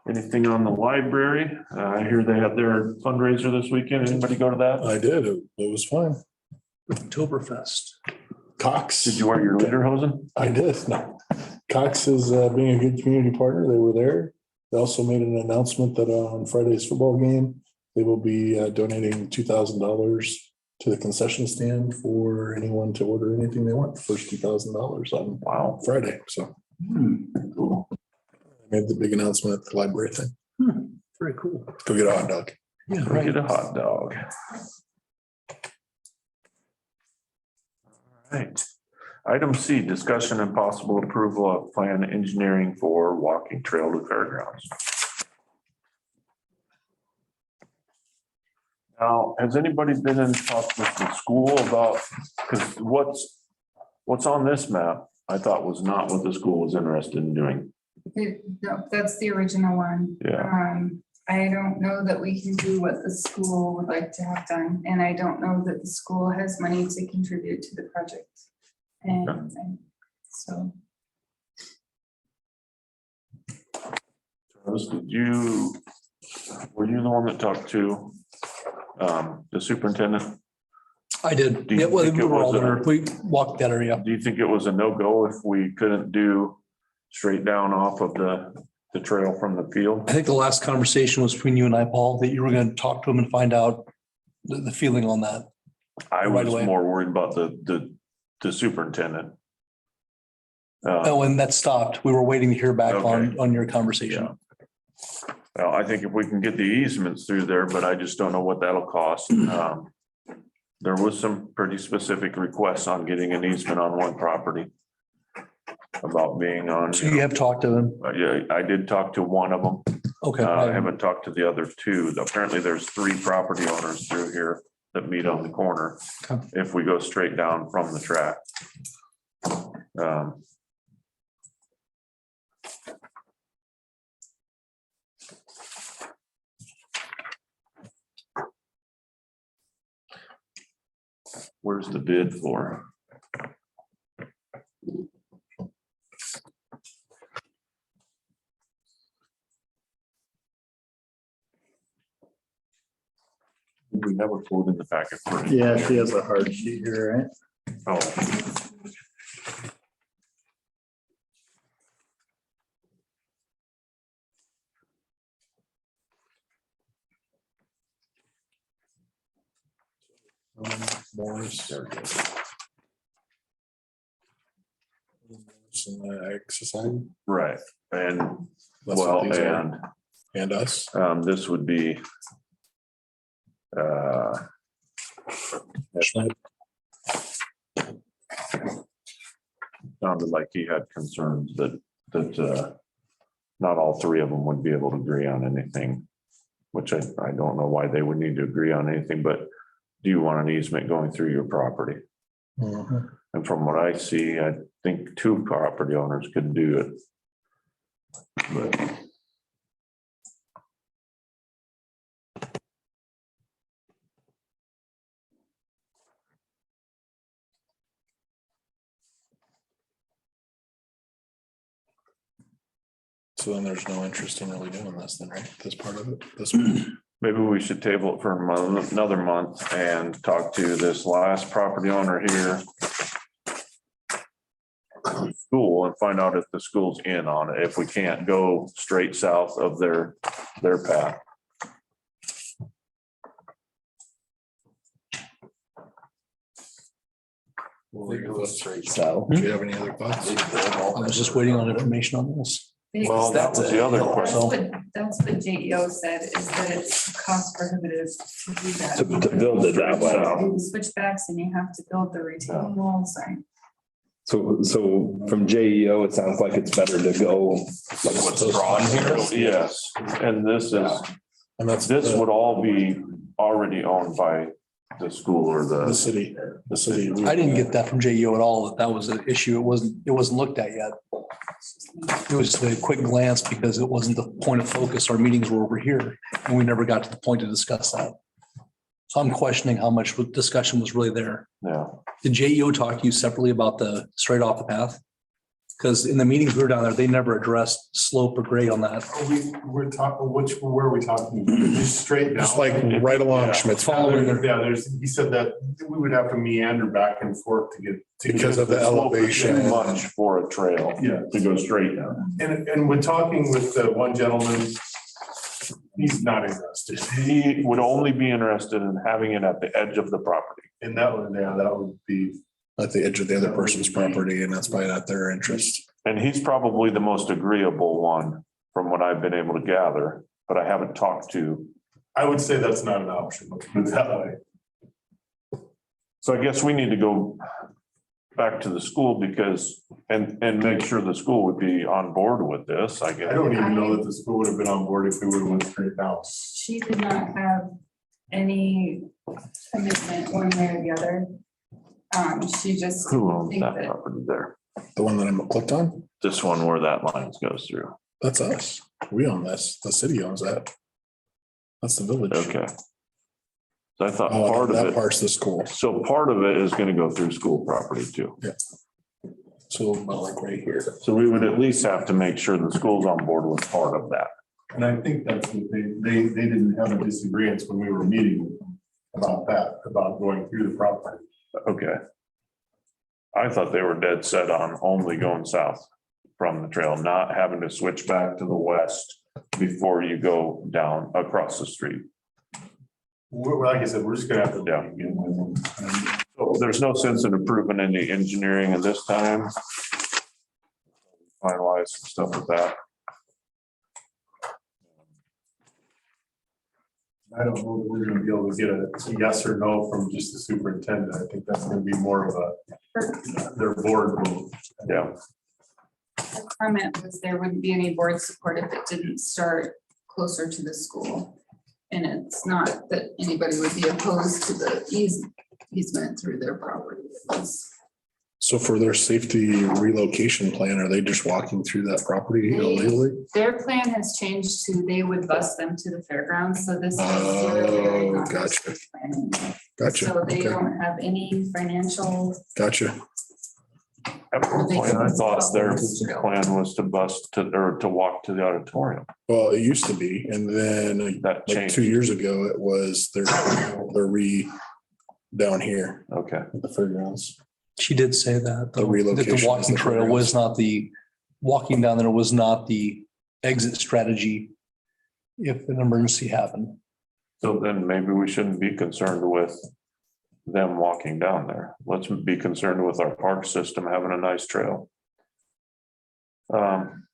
Anything on the library? I hear they had their fundraiser this weekend. Anybody go to that? I did. It was fun. Oktoberfest. Cox. Did you wear your lederhosen? I did. No. Cox is being a good community partner. They were there. They also made an announcement that on Friday's football game, they will be donating $2,000 to the concession stand for anyone to order anything they want. First $2,000 on Wow. Friday. So Cool. I made the big announcement at the library thing. Very cool. Go get a hot dog. Yeah, Go right. get a hot dog. All right. Item C, discussion and possible approval of plan engineering for walking trail to fairgrounds. Now, has anybody been in touch with the school about, because what's on this map, I thought was not what the school was interested in doing. No, that's the original one. Yeah. I don't know that we can do what the school would like to have done, and I don't know that the school has money to contribute to the project. And so, Were you the one that talked to the superintendent? I did. Do you Yeah, well, think we it were all was a- there. We walked that area. Do you think it was a no-go if we couldn't do straight down off of the trail from the field? I think the last conversation was between you and I, Paul, that you were going to talk to him and find out the feeling on that. I Right was away. more worried about the superintendent. Oh, and that stopped. We were waiting to hear back Okay. on your conversation. Well, I think if we can get the easements through there, but I just don't know what that'll cost. There was some pretty specific requests on getting an easement on one property about being on. So you have talked to him? Yeah, I did talk to one of them. Okay. I haven't talked to the other two. Apparently, there's 3 property owners through here that meet on the corner. Okay. If we go straight down from the track. Where's the bid for? We never pulled in the packet for. Yeah, she has a hard sheet here, right? Oh. Morris. There it is. Some exercise. Right, and That's what well, these are. and And us. this would be. Schmidt. Sounded like he had concerns that not all 3 of them would be able to agree on anything. Which I don't know why they would need to agree on anything, but do you want an easement going through your property? Mhm. And from what I see, I think 2 property owners could do it. But So then there's no interest in really doing this then, right? This part of it, this one. maybe we should table it for another month and talk to this last property owner here. School and find out if the school's in on it, if we can't go straight south of their path. So, do you have any other thoughts? I was just waiting on information on this. Well, that was the other That's question. what JEO said, is that it's cost prohibitive to do that. To build it that way. And Switchbacks, and you have to build the retaining walls and. So from JEO, it sounds like it's better to go like what's drawn here. Yes, and this is, And that's this would all be already owned by the school or the city, I didn't get that from JEO at all, that was an issue. It wasn't looked at yet. It was just a quick glance because it wasn't the point of focus. Our meetings were over here and we never got to the point to discuss that. So I'm questioning how much discussion was really there. Yeah, Did JEO talk to you separately about the straight off the path? Because in the meetings we were down there, they never addressed slope or grade on that. We're talking, where are we talking? Just straight down. Just like right along Yeah. Schmidt's. Following the Yeah, he said that we would have to meander back and forth to get. Because of the slope is elevation. too much for a trail. Yeah. To go straight down. And when talking with the one gentleman, he's not interested. interested. He would only be interested in having it at the edge of the property. And that would, yeah, that would be, At the edge of the other person's property, and that's probably not their interest. And he's probably the most agreeable one from what I've been able to gather, but I haven't talked to. I would say that's not an option. Let's put it that way. So I guess we need to go back to the school because, and make sure the school would be on board with this, I I guess. don't even know that the school would have been on board if we would have went straight down. She did not have any commitment one way or the other. She just. Who owns think that property there? The one that I'm clicked on, This one where that line goes through. that's us. We own this. The city owns that. That's the village. Okay. So I thought Oh, part of that it, part's the school. so part of it is gonna go through school property too. So about like right here. So we would at least have to make sure the school's on board with part of that. And I think that's what they didn't have a disagreement when we were meeting with them about that, about going through the property. Okay. I thought they were dead set on only going south from the trail, not having to switch back to the west before you go down across the street. Like I said, we're just gonna have to. Yeah. So there's no sense in approving any engineering at this time. Finalize some stuff with that. I don't know that we're gonna be able to get a yes or no from just the superintendent. I think that's gonna be more of their board vote. Yeah. The comment was there wouldn't be any board support if it didn't start closer to the school. And it's not that anybody would be opposed to the easement through their property. It was- So for their safety relocation plan, are they just walking through that property illegally? Their plan has changed to they would bus them to the fairgrounds, so this. is Oh, not gotcha. planning. Gotcha. So they Okay. don't have any financial. Gotcha. At one point, I thought their plan was to bus to, or to walk to the auditorium. Well, it used to be, and then That like changed. 2 years ago, it was they're down here Okay. at the fairgrounds. She did say that, The though, that relocation the is walking the trail fairgrounds. was not walking down there was not the exit strategy if an emergency happened. So then maybe we shouldn't be concerned with them walking down there. Let's be concerned with our park system having a nice trail. And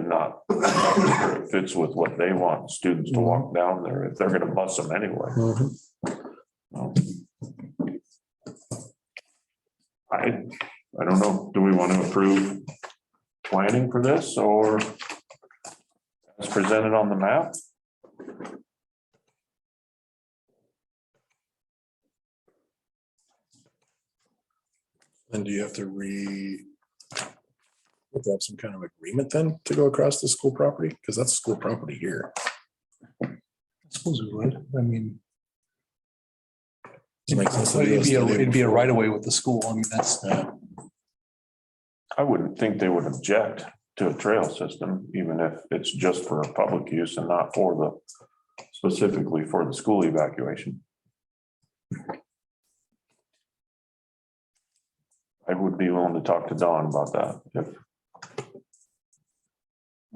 not sure it fits with what they want students to walk down there if they're gonna bus them anyway. I don't know. Do we want to approve planning for this or as presented on the map? And do you have to have some kind of agreement then to go across the school property? Because that's school property here. I suppose we would. I mean, Does it make sense to do this the day it'd be a before? right of way with the school. I mean, that's, Yeah. I wouldn't think they would object to a trail system, even if it's just for public use and not for the, specifically for the school evacuation. I would be willing to talk to Dawn about that.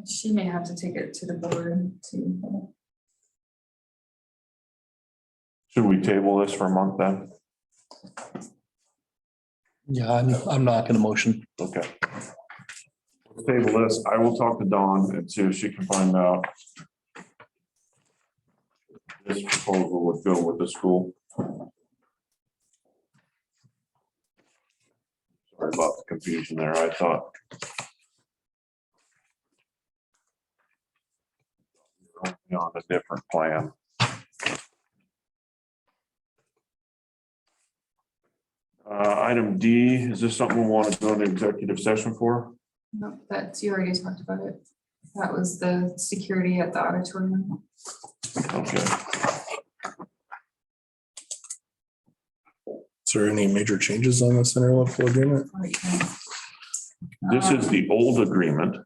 She may have to take it to the board too. Should we table this for a month then? yeah, I'm not gonna motion. Okay. Let's table this. I will talk to Dawn and see if she can find out. This proposal would go with the school. Sorry about the confusion there. I thought. On a different plan. Item D, is this something we want to go into executive session for? No, that's, you already talked about it. That was the security at the auditorium. Okay. Is there any major changes on this interlocal agreement? This is the old agreement.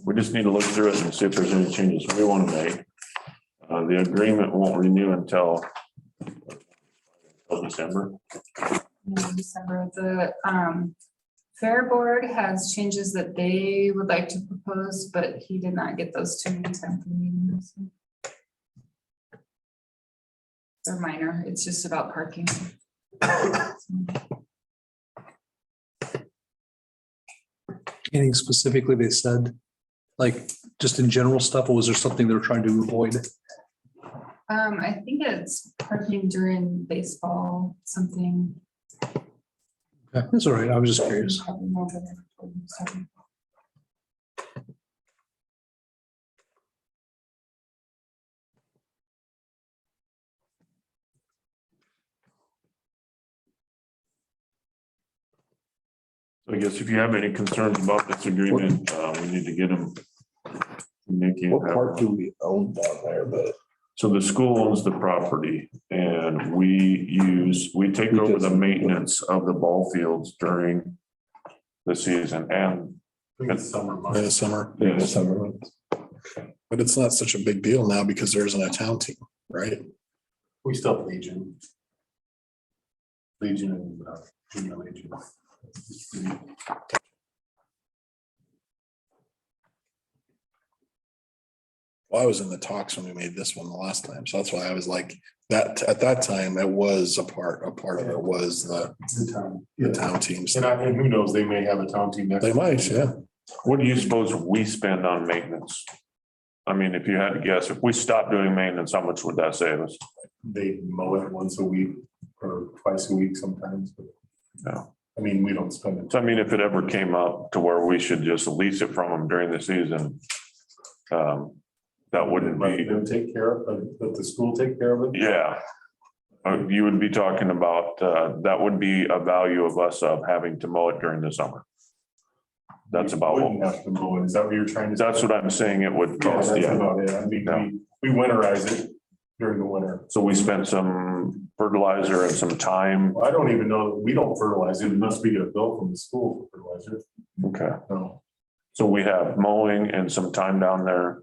We just need to look through it and see if there's any changes we want to make. The agreement won't renew until December. In December, the Fair Board has changes that they would like to propose, but he did not get those to me in time for meetings. They're minor, it's just about parking. Anything specifically they said, like just in general stuff, or was there something they were trying to avoid? I think it's parking during baseball, something. Okay, that's all right. I was just curious. So I guess if you have any concerns about this agreement, we need to get them. Nikki. What part do we own down there, but? So the school owns the property and we take over the maintenance of the ball fields during the season and. I think it's summer months. In the summer. Yeah, the summer months. But it's not such a big deal now because there isn't a town team, right? We still have Legion. Legion and Junior Legion. Well, I was in the talks when we made this one the last time, so that's why I was like, that, at that time, it was a part of it was the town. town teams. And who knows, they may have a town team next. They might, yeah. What do you suppose we spend on maintenance? I mean, if you had to guess, if we stopped doing maintenance, how much would that save us? They mow it once a week or twice a week sometimes, but. No. I mean, we don't spend it. So I mean, if it ever came up to where we should just lease it from them during the season, that wouldn't Let be, them take care of, let the school take care of it. yeah. You would be talking about, that would be a value of us of having to mow it during the summer. That's We about, wouldn't have to mow it. Is that what you're trying to say? that's what I'm saying it would Yeah, cost, that's yeah. about it. I mean, Yeah. we winterize it during the winter. So we spent some fertilizer and some time. Well, I don't even know, we don't fertilize it unless we get a bill from the school for fertilizer. Okay. No. So we have mowing and some time down there,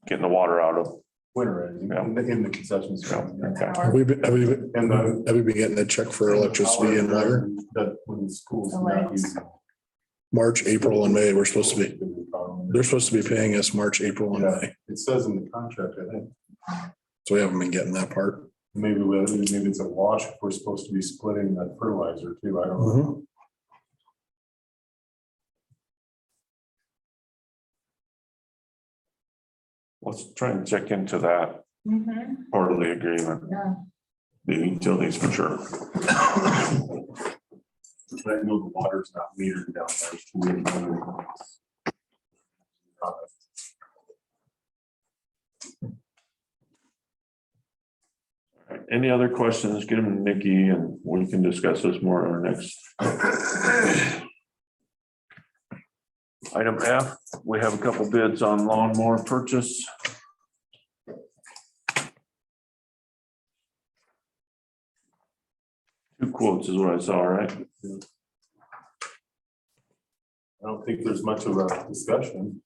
getting the water out of. Winterizing in the concession stand. Okay. Have we been And the. getting a check for electricity and water? That when the schools The not lights. using. March, April and May, we're supposed to be, they're supposed to be paying us March, April and Yeah, May. it says in the contract, I think, So we haven't been getting that part. maybe it's a wash, if we're supposed to be splitting that fertilizer too, I don't know. Let's try and check into that Mhm, part of the agreement, yeah. the utilities for sure. But I know the water's not metered down there. so we don't know. Any other questions? Get them to Nikki and we can discuss this more in our next. Item F, we have a couple bids on lawnmower purchase. Two quotes is what I saw, right? I don't think there's much of a discussion.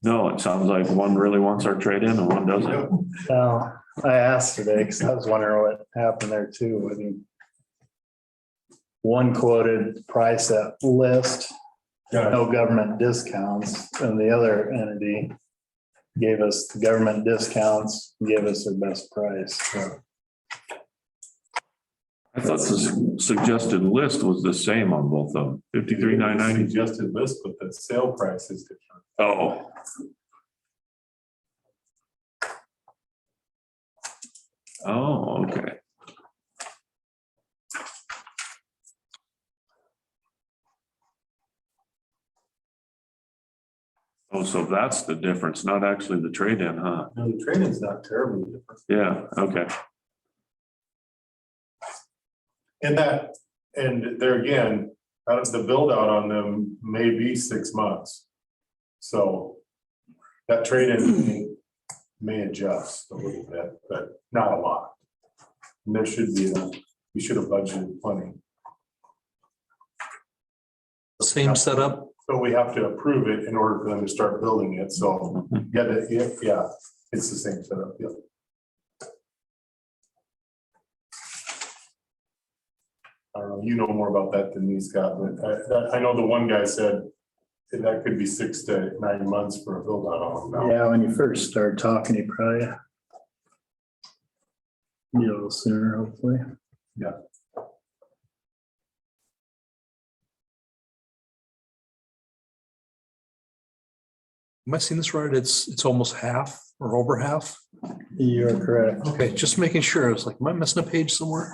No, it sounds like one really wants our trade-in and one doesn't. No, I asked today because I was wondering what happened there too. I mean, one quoted price at list, no government discounts, and the other entity gave us the government discounts, gave us their best price. I thought the suggested list was the same on both of them, 53,990. Suggested list, but the sale price is different. Oh. Oh, okay. Oh, so that's the difference, not actually the trade-in, huh? No, the training's not terribly different. Yeah, okay. And there again, the build out on them may be 6 months. So that trade-in may adjust a little bit, but not a lot. And there should be, we should have budgeted plenty. Same setup. But we have to approve it in order for them to start building it, so, yeah, it's the same setup, yeah. I don't know, you know more about that than me, Scott, but I know the one guy said that could be 6 to 9 months for a build out on them now. Yeah, when you first start talking, you probably be a little sooner, hopefully. Am I seeing this right? It's almost half or over half? You're correct. Okay, just making sure. I was like, am I missing a page somewhere?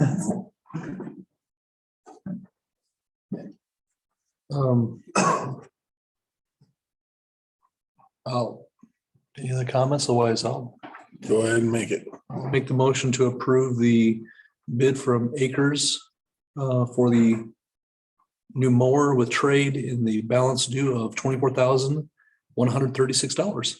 Any other comments? Otherwise, I'll Go ahead and make it. make the motion to approve the bid from Acres for the new mower with trade in the balance due of $24,136.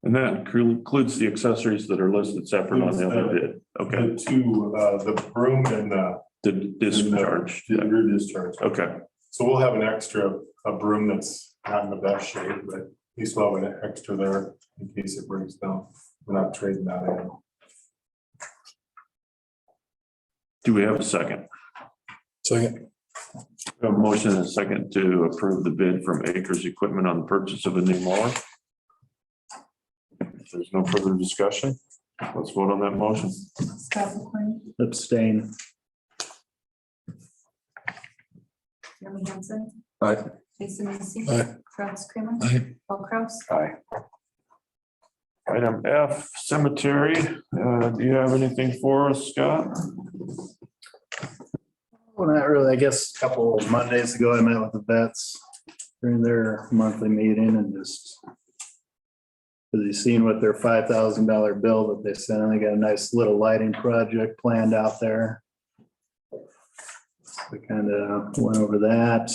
And that includes the accessories that are listed separate on the other bid. Okay, The two, the broom and the discharge. the rear discharge. Okay, So we'll have an extra, a broom that's not in the best shape, but at least we'll have an extra there in case it breaks down. We're not trading that in. do we have a second? Second, A motion and a second to approve the bid from Acres Equipment on the purchase of a new mower. If there's no further discussion, let's vote on that motion. Scott McLean, Abstain. Jeremy Hansen. Aye. Jason Lacy. Aye. Travis Kramer. Aye. Paul Kraus. Aye. Item F, cemetery. Do you have anything for us, Scott? Well, not really. I guess a couple of Mondays ago, I met with the vets during their monthly meeting and just because you've seen with their $5,000 bill that they sent, they got a nice little lighting project planned out there. We kind of went over that.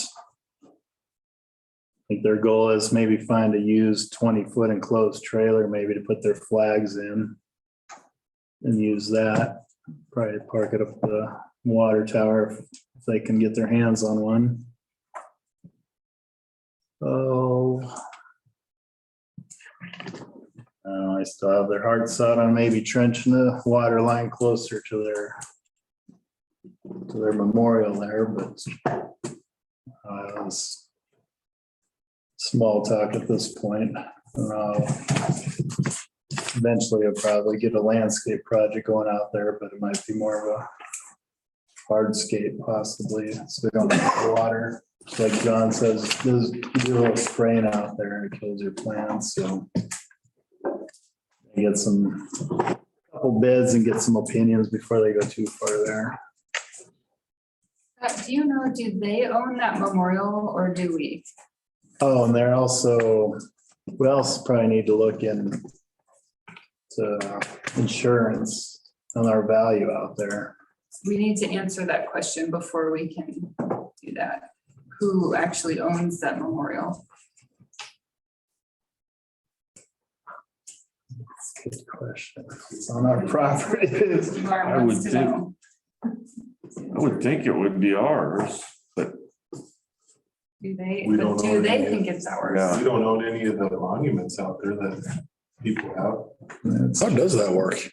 I think their goal is maybe find a used 20-foot enclosed trailer, maybe to put their flags in and use that. Probably park it up the water tower if they can get their hands on one. Oh. I still have their heart set on maybe trenching the water line closer to their memorial there, but it's small talk at this point. Eventually I'll probably get a landscape project going out there, but it might be more of a hardscape possibly, so they don't have water. Like John says, there's zero spraying out there and it kills your plants, so. Get some couple bids and get some opinions before they go too far there. Do you know, do they own that memorial or do we? Oh, and they're also, we also probably need to look in to insurance on our value out there. We need to answer that question before we can do that. Who actually owns that memorial? Good question. It's on our property. Mark I wants would to think- know. I would think it would be ours, but Do they, We but don't do own they any. think it's ours? Yeah. We don't own any of the monuments out there that people have. how does that work?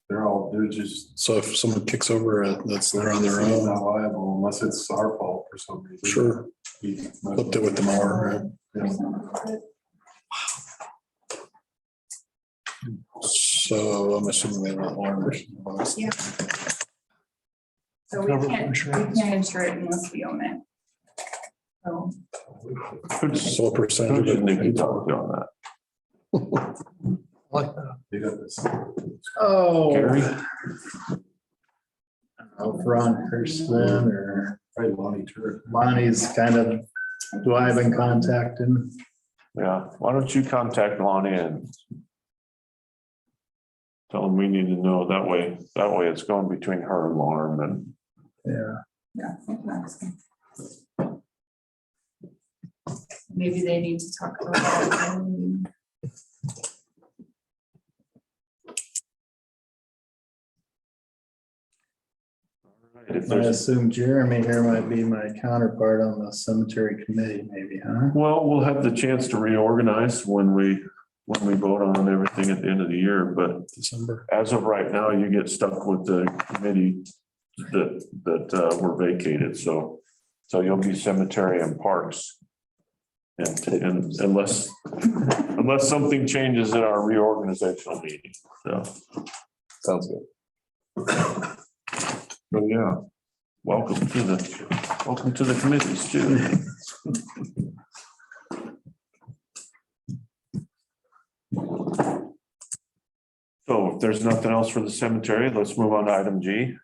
They're just. So if someone kicks over, that's, they're on their Not own. liable unless it's our fault for some reason. Sure. We- Flipped it with the mower, right? Yeah. So I'm assuming they want alarms. Yeah. So we can't insure it unless we own it. So So what percentage of shouldn't even it? talk on that. Like that. They got this. Oh. Gary? Ron Kirsten or Probably Lonnie Turk. Lonnie's kind of, who I've been contacting. Yeah, why don't you contact Lonnie and tell him we need to know that way it's going between her alarm and Yeah. yeah. Maybe they need to talk about that. if I there's, assume Jeremy here might be my counterpart on the cemetery committee, maybe, huh? well, we'll have the chance to reorganize when we vote on everything at the end of the year, but December. as of right now, you get stuck with the committee that were vacated, so you'll be cemetery and parks. And unless something changes in our reorganizational meeting, so. Sounds good. So, yeah, welcome to the committees too. So if there's nothing else for the cemetery, let's move on to item G.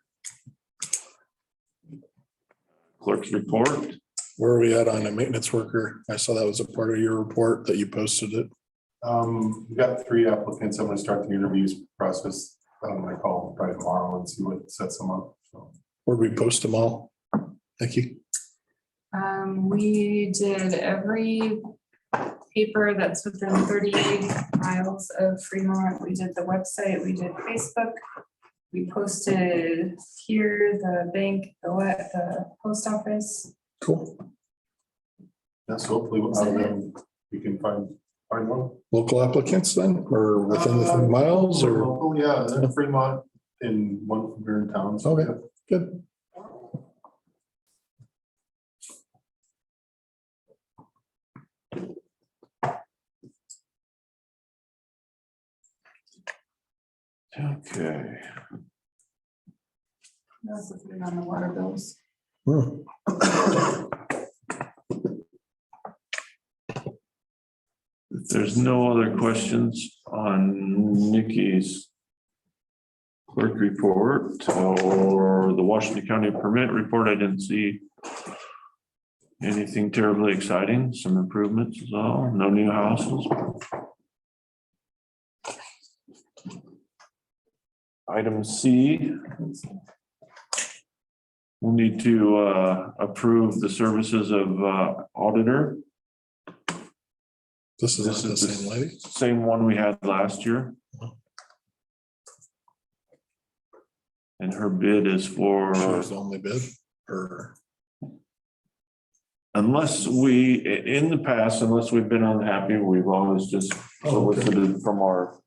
Clerk's report. Where are we at on a maintenance worker? I saw that was a part of your report that you posted it. We've got 3 applicants. I'm gonna start the interviews process. I call probably tomorrow and see what sets them up. So Where we post them all? Thank you. We did every paper that's within 30 miles of Fremont. We did the website, we did Facebook. We posted here, the bank, the post office. Cool. yeah, so hopefully out of them, we can find one. Local applicants then, or within the miles or? Oh, yeah, they're in Fremont and one from here in town. So Okay, good. Okay. Also putting on the water bills. Hmm. If there's no other questions on Nikki's clerk report or the Washington County permit report, I didn't see anything terribly exciting. Some improvements is all, no new houses. Item C. We'll need to approve the services of auditor. This is not the same lady. Same one we had last year. And her bid is for, She was the only bid or? unless we, in the past, unless we've been unhappy, we've always just solicited from our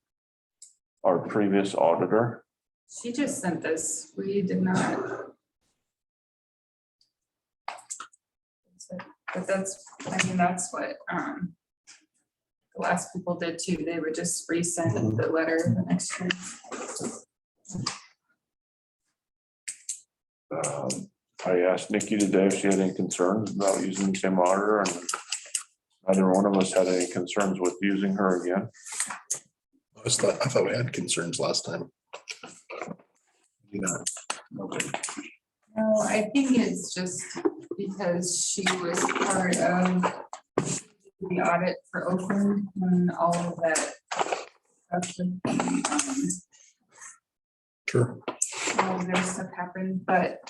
previous auditor. She just sent this. We did not. But that's, I mean, that's what the last people did too. They would just resend the letter the next year. I asked Nikki today if she had any concerns about using the same auditor, and neither one of us had any concerns with using her again. I thought we had concerns last time. Yeah. Okay. No, I think it's just because she was part of the audit for Oakland when all of that stuff Sure. all of their stuff happened, but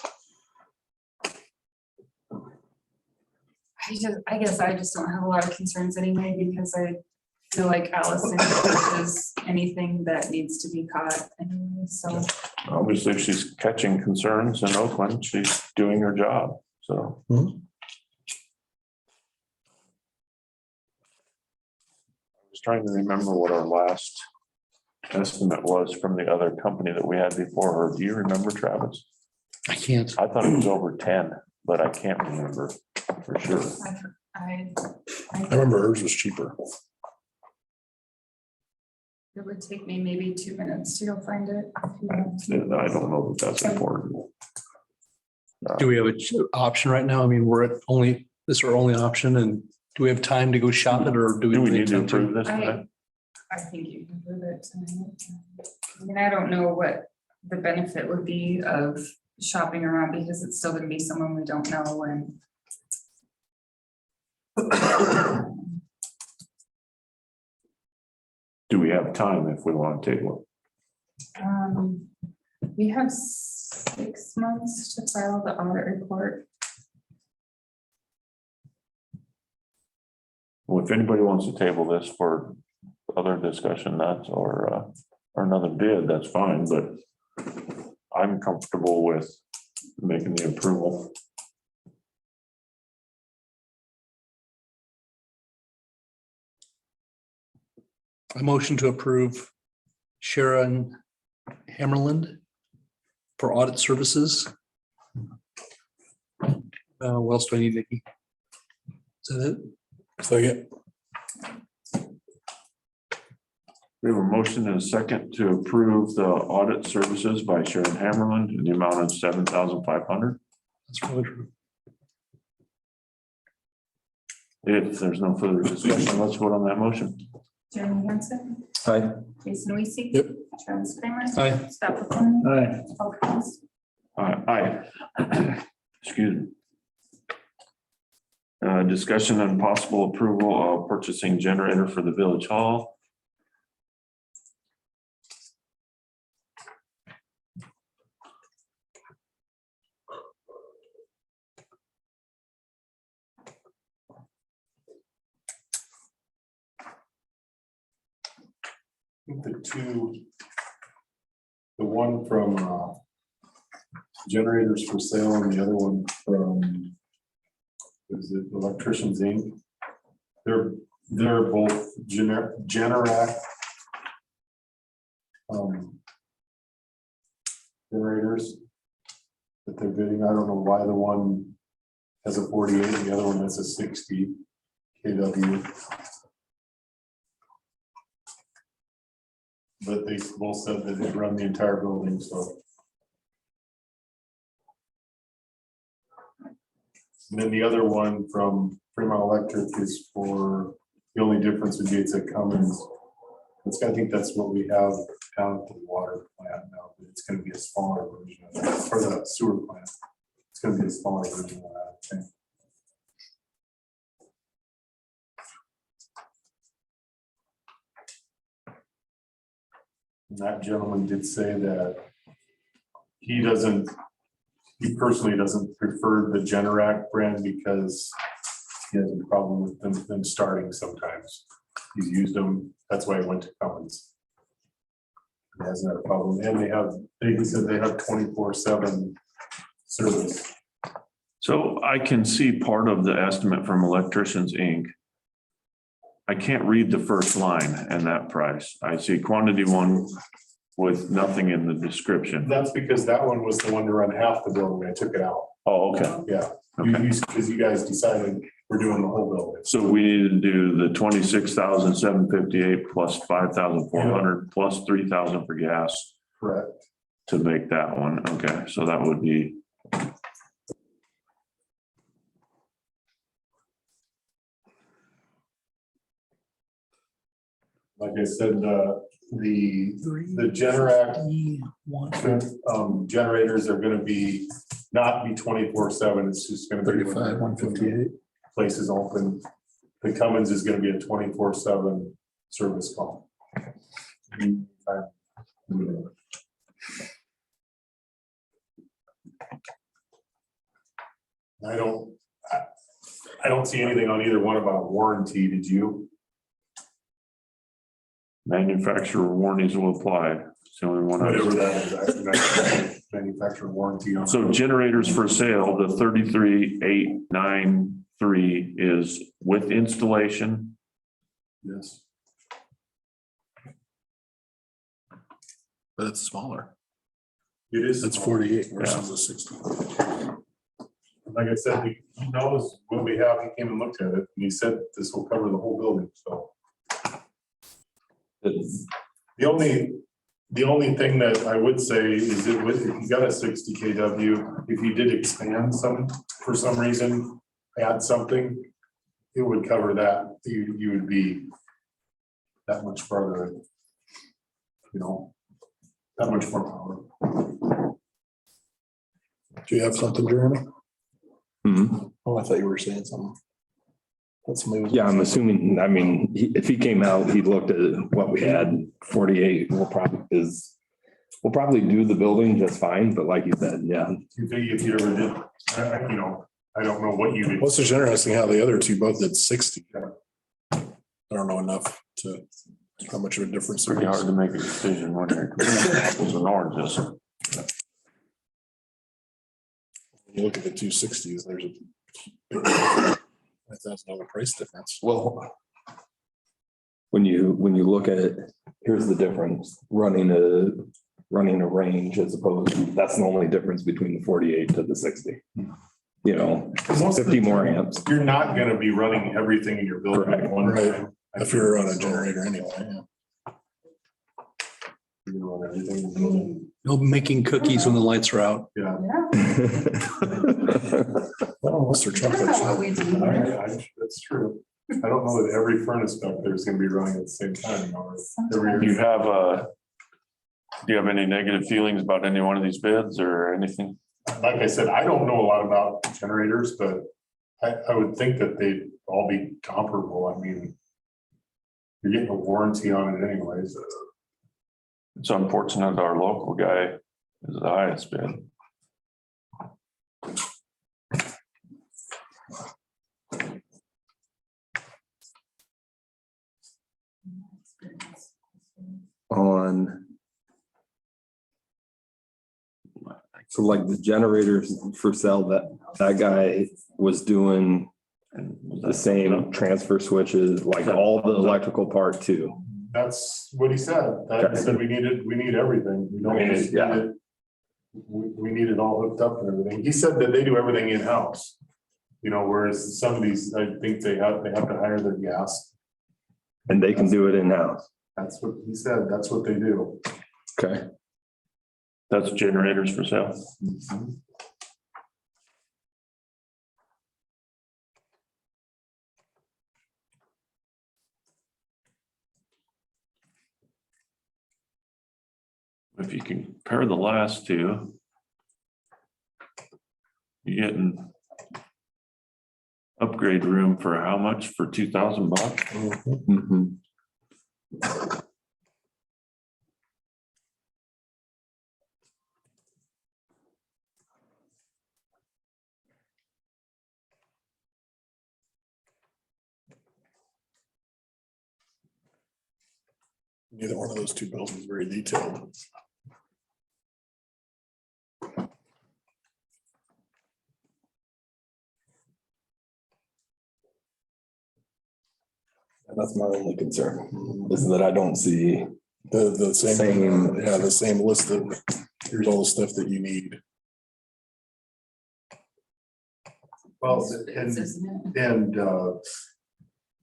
I guess I just don't have a lot of concerns anyway, because I feel like Allison catches anything that needs to be caught anyway, so. Obviously, if she's catching concerns in Oakland, she's doing her job, so. I was trying to remember what our last estimate was from the other company that we had before her. Do you remember, Travis? I can't. I thought it was over 10, but I can't remember for sure. I I remember hers was cheaper. It would take me maybe 2 minutes to go find it. I don't know that that's important. Do we have an option right now? I mean, we're at only, this is our only option, and do we have time to go shop it, or do we? Do we need to intend approve this tonight? I think you can prove it tonight. I mean, I don't know what the benefit would be of shopping around, because it's still gonna be someone we don't know, and Do we have time if we want to table we have 6 months to file the audit report. Well, if anybody wants to table this for other discussion, that's or another bid, that's fine, but I'm comfortable with making the approval. A motion to approve Sharon Hammerland for audit services What else do I need, Nikki? Is that it? Second. We have a motion and a second to approve the audit services by Sharon Hammerland in the amount of $7,500. That's probably true. If there's no further discussion, let's vote on that motion. Jeremy Hansen, Aye. Jason Weasey. Yep. Travis Kramer. Aye. Scott McLean. Aye. Paul Jones. Aye. Excuse me. Discussion and possible approval of purchasing generator for the village hall. The one from Generators for Sale and the other one from, is it Electricians Inc.? They're both Generac generators that they're bidding. I don't know why the one has a 48 and the other one has a 60 kW. But they both said that they'd run the entire building, so. And then the other one from Fremont Electric is for, the only difference would be it's a Cummins. I think that's what we have down at the water plant now, but it's gonna be a smaller version of that, or the sewer plant. It's gonna be a smaller version of that, I think. And that gentleman did say that he personally doesn't prefer the Generac brand because he has a problem with them starting sometimes. He's used them, that's why he went to Cummins. He hasn't had a problem, and he said they have 24/7 service. So I can see part of the estimate from Electricians Inc. I can't read the first line and that price. I see quantity one with nothing in the description. That's because that one was the one to run half the building. I took it out. Oh, okay. Yeah, Okay. because you guys decided we're doing the whole building. So we need to do the 26,758 plus 5,400 plus 3,000 for gas Correct. to make that one. Okay, so that would be. Like I said, the Generac generators are gonna not be 24/7. It's just gonna be 35,158. places open. The Cummins is gonna be a 24/7 service call. I don't see anything on either one about warranty. Did you? Manufacturer warranties will apply. It's the only one. Whatever that is, manufacturer warranty on. So generators for sale, the 33,893 is with installation. Yes. But it's smaller. It is. It's 48 versus a 60. Like I said, he knows what we have. He came and looked at it and he said this will cover the whole building, so. The only thing that I would say is if you got a 60 kW, if you did expand for some reason, add something, it would cover that. You would be that much farther, that much more power. Do you have something, Jeremy? Oh, I thought you were saying something. Yeah, I'm assuming, I mean, if he came out, he looked at what we had, 48, we'll probably do the building just fine, but like you said, yeah. If you ever did, I don't know what you did. What's just interesting how the other two both did 60. I don't know enough to how much of a difference. Pretty hard to make a decision when you're comparing apples and oranges. You look at the 260s, there's a $5,000 price difference. Well, when you look at it, here's the difference, running a running a range as opposed, that's the only difference between the 48 to the 60. You know, Most of the 50 more time, amps. You're not gonna be running everything in your building at one Right. time. If you're on a generator anyway, yeah. You know, and everything in the building. No making cookies when the lights are out. Yeah. Well, unless they're I don't chocolate know what chip. we do. That's true. I don't know that every furnace back there is gonna be running at the same time. Or every Do you year. have, do you have any negative feelings about any one of these bids or anything? Like I said, I don't know a lot about generators, but I would think that they'd all be comparable. I mean, you're getting a warranty on it anyways. It's unfortunate our local guy is the highest bid. On. So like the generators for sale, that guy was doing the same transfer switches, like all the electrical part too. That's what he said. That he said we need everything. We don't just need Yeah. it. We need it all hooked up and everything. He said that they do everything in-house. You know, whereas some of these, I think they have to hire their gas. And they can do it in-house. That's what he said. That's what they do. Okay. That's generators for sale. If you can compare the last two, you're getting upgrade room for how much? For $2,000? Mhm. Neither one of those two bills is very detailed. That's my only concern, is that I don't see. The same, Same. yeah, the same list of, here's all the stuff that you need. Well, and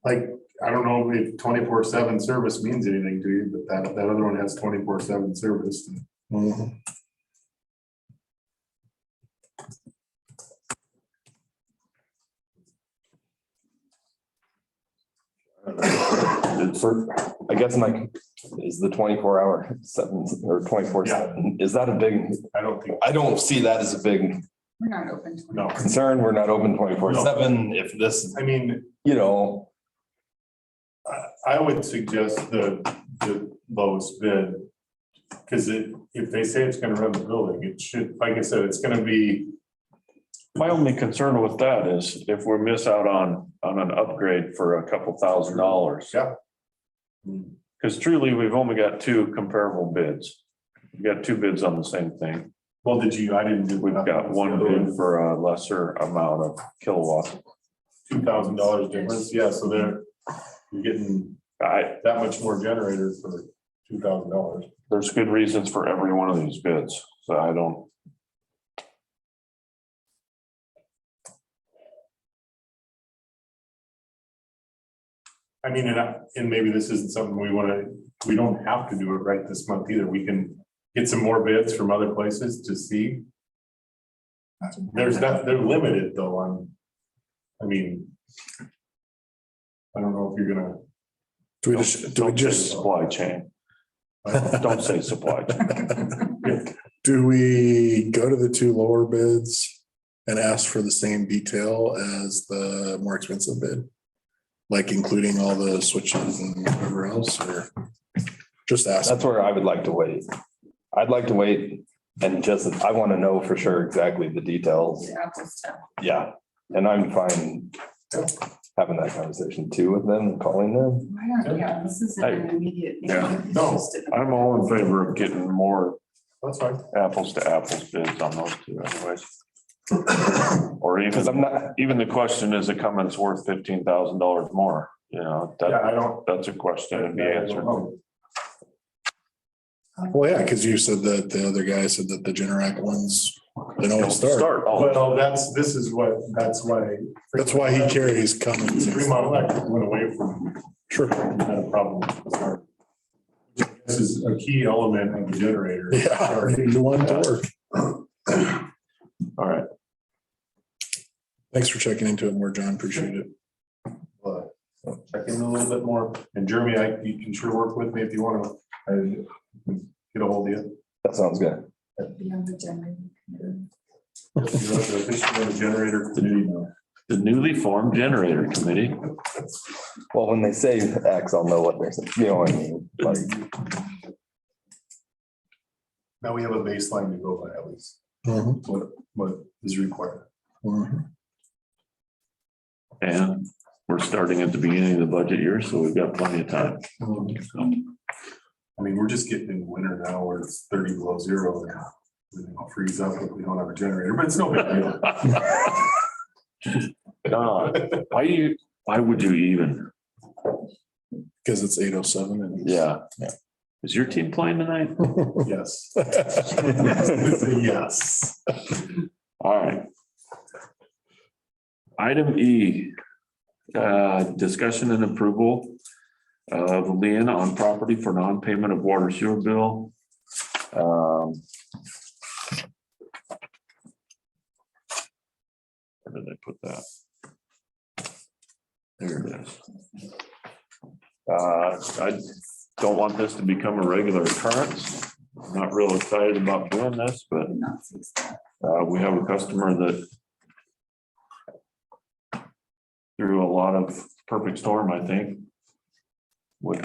like, I don't know if 24/7 service means anything to you, but that other one has 24/7 service. Mhm. I guess is the 24-hour 7 or 24/7, is that a big, I don't think, I don't see that as a big We're not open. to it. no, concern. We're not open 24/7. If this, I mean, you know, I would suggest the lowest bid. Cause if they say it's gonna run the building, it should, like I said, it's gonna be, My only concern with that is if we miss out on an upgrade for a couple $1,000s. yeah. Because truly, we've only got two comparable bids. We got two bids on the same thing. Well, I didn't do. We've got one bid for a lesser amount of kilowatts. $2,000 difference, yeah, so you're getting that much more generators for $2,000. There's good reasons for every one of these bids, so I don't. I mean, and maybe this isn't something we don't have to do it right this month either. We can get some more bids from other places to see. They're limited though I mean, I don't know if you're gonna. Do we just, Supply chain. Don't say supply chain. do we go to the two lower bids and ask for the same detail as the more expensive bid? Like including all the switches and whatever else, or just ask? that's where I would like to wait. I'd like to wait and I want to know for sure exactly the details. Apples to apples. Yeah, and I'm fine having that conversation too with them, and calling them. Why don't, yeah, this isn't an immediate. Yeah. It's No, just a- I'm all in favor of getting more That's fine. apples to apples bids on those two anyways. Or Because I'm not, even the question, is it coming, it's worth $15,000 more? You know, Yeah, I don't. that's a question to be answered. Well, yeah, because you said that the other guy said that the Generac ones, they don't start. Oh, Well, that's why. That's why he carries Cummins. Fremont Electric went away from, Sure. had a problem. This is a key element of the generator. Yeah, you need one to work. all right. Thanks for checking into it more, John. Appreciate it. But check in a little bit more. And Jeremy, you can sure work with me if you want to get a hold of you. That sounds good. Be on the generator committee. You're officially on the generator committee now. The newly formed generator committee. Well, when they say X, I'll know what they're saying. You know what I mean? Like, Now we have a baseline to go by at least, Mhm. what is required. Mhm. And we're starting at the beginning of the budget year, so we've got plenty of time. So, I mean, we're just getting in winter now where it's 30 below zero and everything will freeze up if we don't have a generator, but it's no big deal. why would you even? Because it's 8:07 and. Yeah. Yeah. Is your team playing tonight? Yes. Yes. All right. Item E, discussion and approval of lien on property for non-payment of water sewer bill. Where did I put that? There it is. I don't want this to become a regular occurrence. I'm not real excited about doing this, but we have a customer that through a lot of perfect storm, I think, with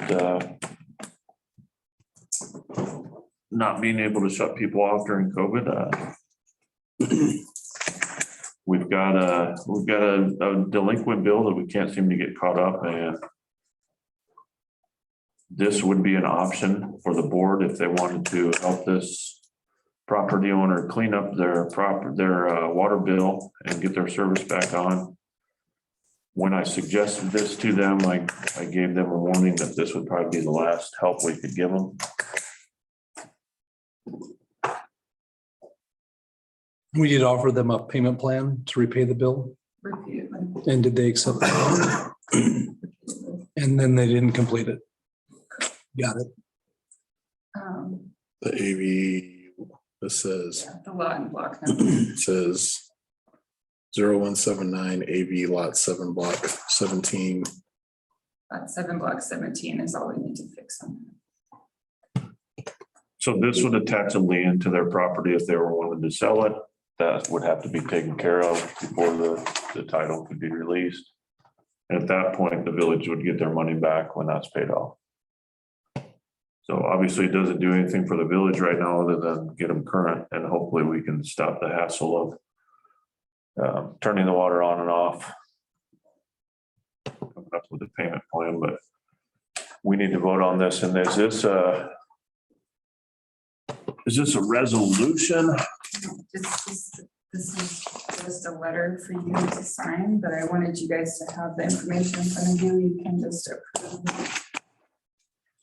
not being able to shut people off during COVID. We've got a delinquent bill that we can't seem to get caught up, and this would be an option for the board if they wanted to help this property owner clean up their water bill and get their service back on. When I suggested this to them, I gave them a warning that this would probably be the last help we could give them. We did offer them a payment plan to repay the bill, Repeatedly. and did they accept that? And then they didn't complete it. Got it. The AV, this says, The lot and block number. it says 0179 AV lot 7 block 17. Lot 7 block 17 is all we need to fix on. So this would attach a lien to their property if they were wanting to sell it. That would have to be taken care of before the title could be released. And at that point, the village would get their money back when that's paid off. So obviously it doesn't do anything for the village right now other than get them current, and hopefully we can stop the hassle of turning the water on and off. Coming up with a payment plan, but we need to vote on this. And is this a resolution? This is just a letter for you to sign, but I wanted you guys to have the information in front of you. You can just approve.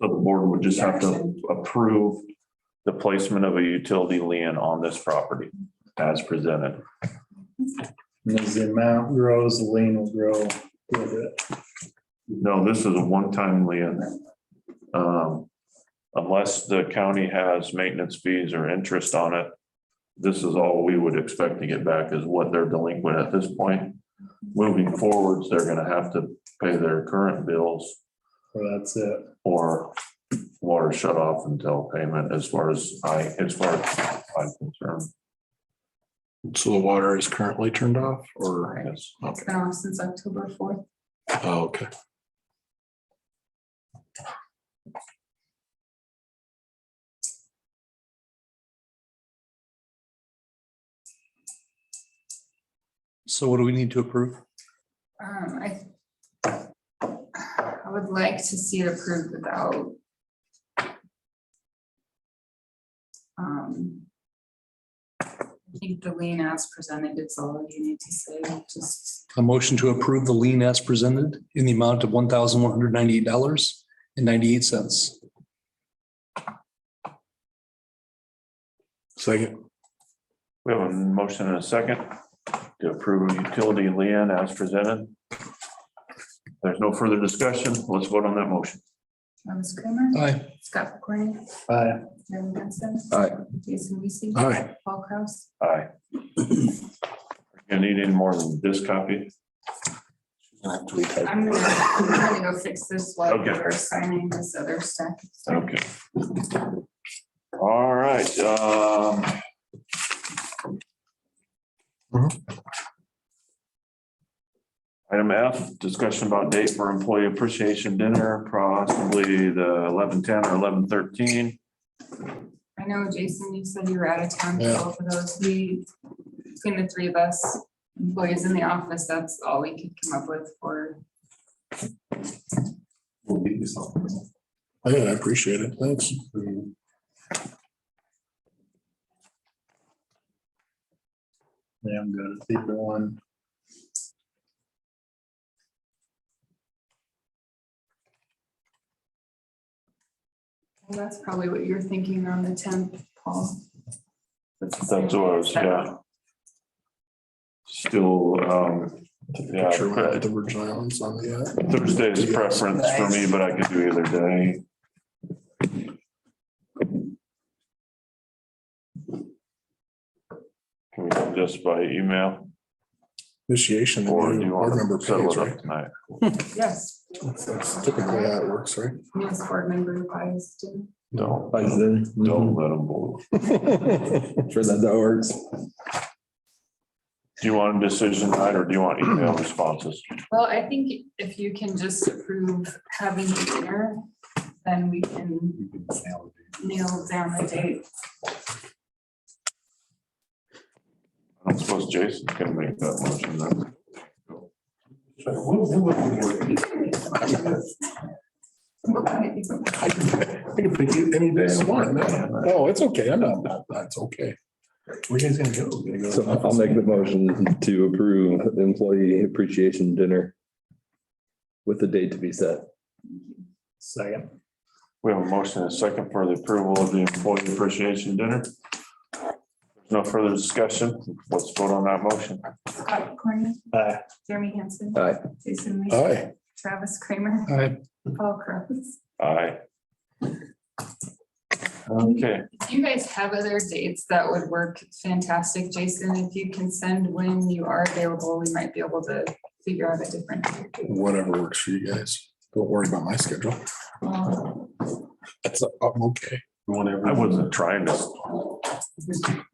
So the board would just have to approve the placement of a utility lien on this property as presented. And as the amount grows, the lien will grow with it. No, this is a one-time lien. Unless the county has maintenance fees or interest on it, this is all we would expect to get back is what they're delinquent at this point. Moving forwards, they're gonna have to pay their current bills Well, that's it. or water shut off until payment as far as I'm concerned. So the water is currently turned off or? Yes. It's been off since October 4th. Oh, okay. So what do we need to approve? I would like to see it approved without I think the lien as presented, it's all you need to say, just A motion to approve the lien as presented in the amount of $1,198.98. Second. We have a motion and a second to approve utility lien as presented. There's no further discussion. Let's vote on that motion. Travis Kramer. Aye. Scott McCorney. Aye. Jeremy Hansen. Aye. Jason Weasey. Aye. Paul Kraus. Aye. You need any more than this copy? I'm gonna go fix this while Okay. we're signing this other stuff. Okay. All right. Item F, discussion about date for employee appreciation dinner, possibly the 11/10 or 11/13. I know, Jason, you said you were out of town for Yeah. both of those. Between the three of us, employees in the office, that's all we could come up with for. Yeah, I appreciate it. Thanks. Yeah, I'm good. Either one. Well, that's probably what you're thinking on the 10th, Paul. That's what I was, yeah. Still, Picture when I yeah, had the Virgin Islands on the. Thursday is preference for me, but I could do either day. Can we do this by email Initiation, the or do new you board want member to settle pays, it right? up tonight? Yes. That's typically how it works, right? Yes, board member advised to. Don't Then, let them move. sure that works. Do you want a decision tonight or do you want email responses? Well, I think if you can just approve having the dinner, then we can nail down the date. I don't suppose Jason can make that motion then. I can pick you any day I want. No, it's okay. I'm not, that's okay. Where you guys gonna go? Gonna go? So I'll make the motion to approve the employee appreciation dinner with the date to be set. Second. We have a motion and a second for the approval of the employee appreciation dinner. There's no further discussion. Let's vote on that motion. Scott McCorney. Aye. Jeremy Hansen. Aye. Jason Weasey. Aye. Travis Kramer. Aye. Paul Kraus. Aye. Okay, If you guys have other dates that would work fantastic, Jason, if you can send when you are available, we might be able to figure out a different. Whatever works for you guys. Don't worry about my schedule. That's, I'm okay. I wasn't trying to.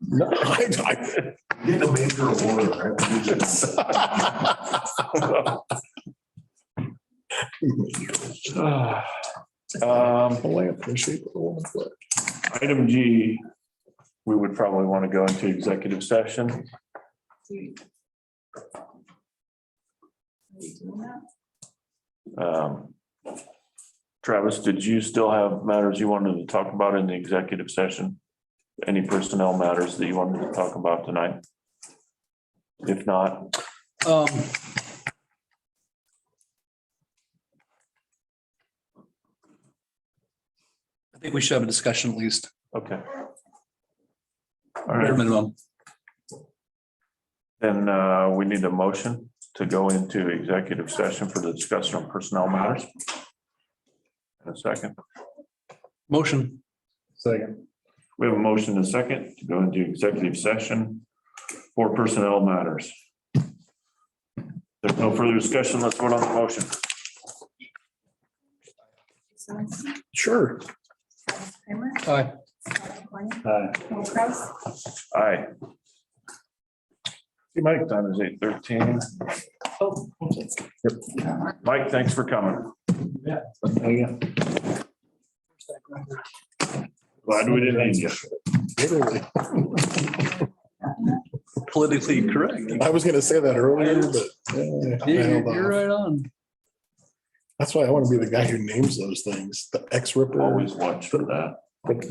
No, I- Get a major award, Well, I appreciate the whole thing. Item G, we would probably want to go into executive session. Are you doing that? Travis, did you still have matters you wanted to talk about in the executive session? Any personnel matters that you wanted to talk about tonight? If not, I think we should have a discussion at least, okay. All bare right, minimum. then we need a motion to go into executive session for the discussion of personnel matters. In a second, Motion. Second. we have a motion and a second to go into executive session for personnel matters. There's no further discussion. Let's vote on the motion. Jason Weasey. Sure. Travis Kramer. Aye. Scott McCorney. Aye. Paul Kraus. Aye. See, Mike, time is 8:13. Oh, thank you. Mike, thanks for coming. Glad we didn't need you. Literally. Politically correct. I was gonna say that earlier, but. I held You're off. right on. That's why I want to be the guy who names those things, the ex-ripper. Always watch for that. But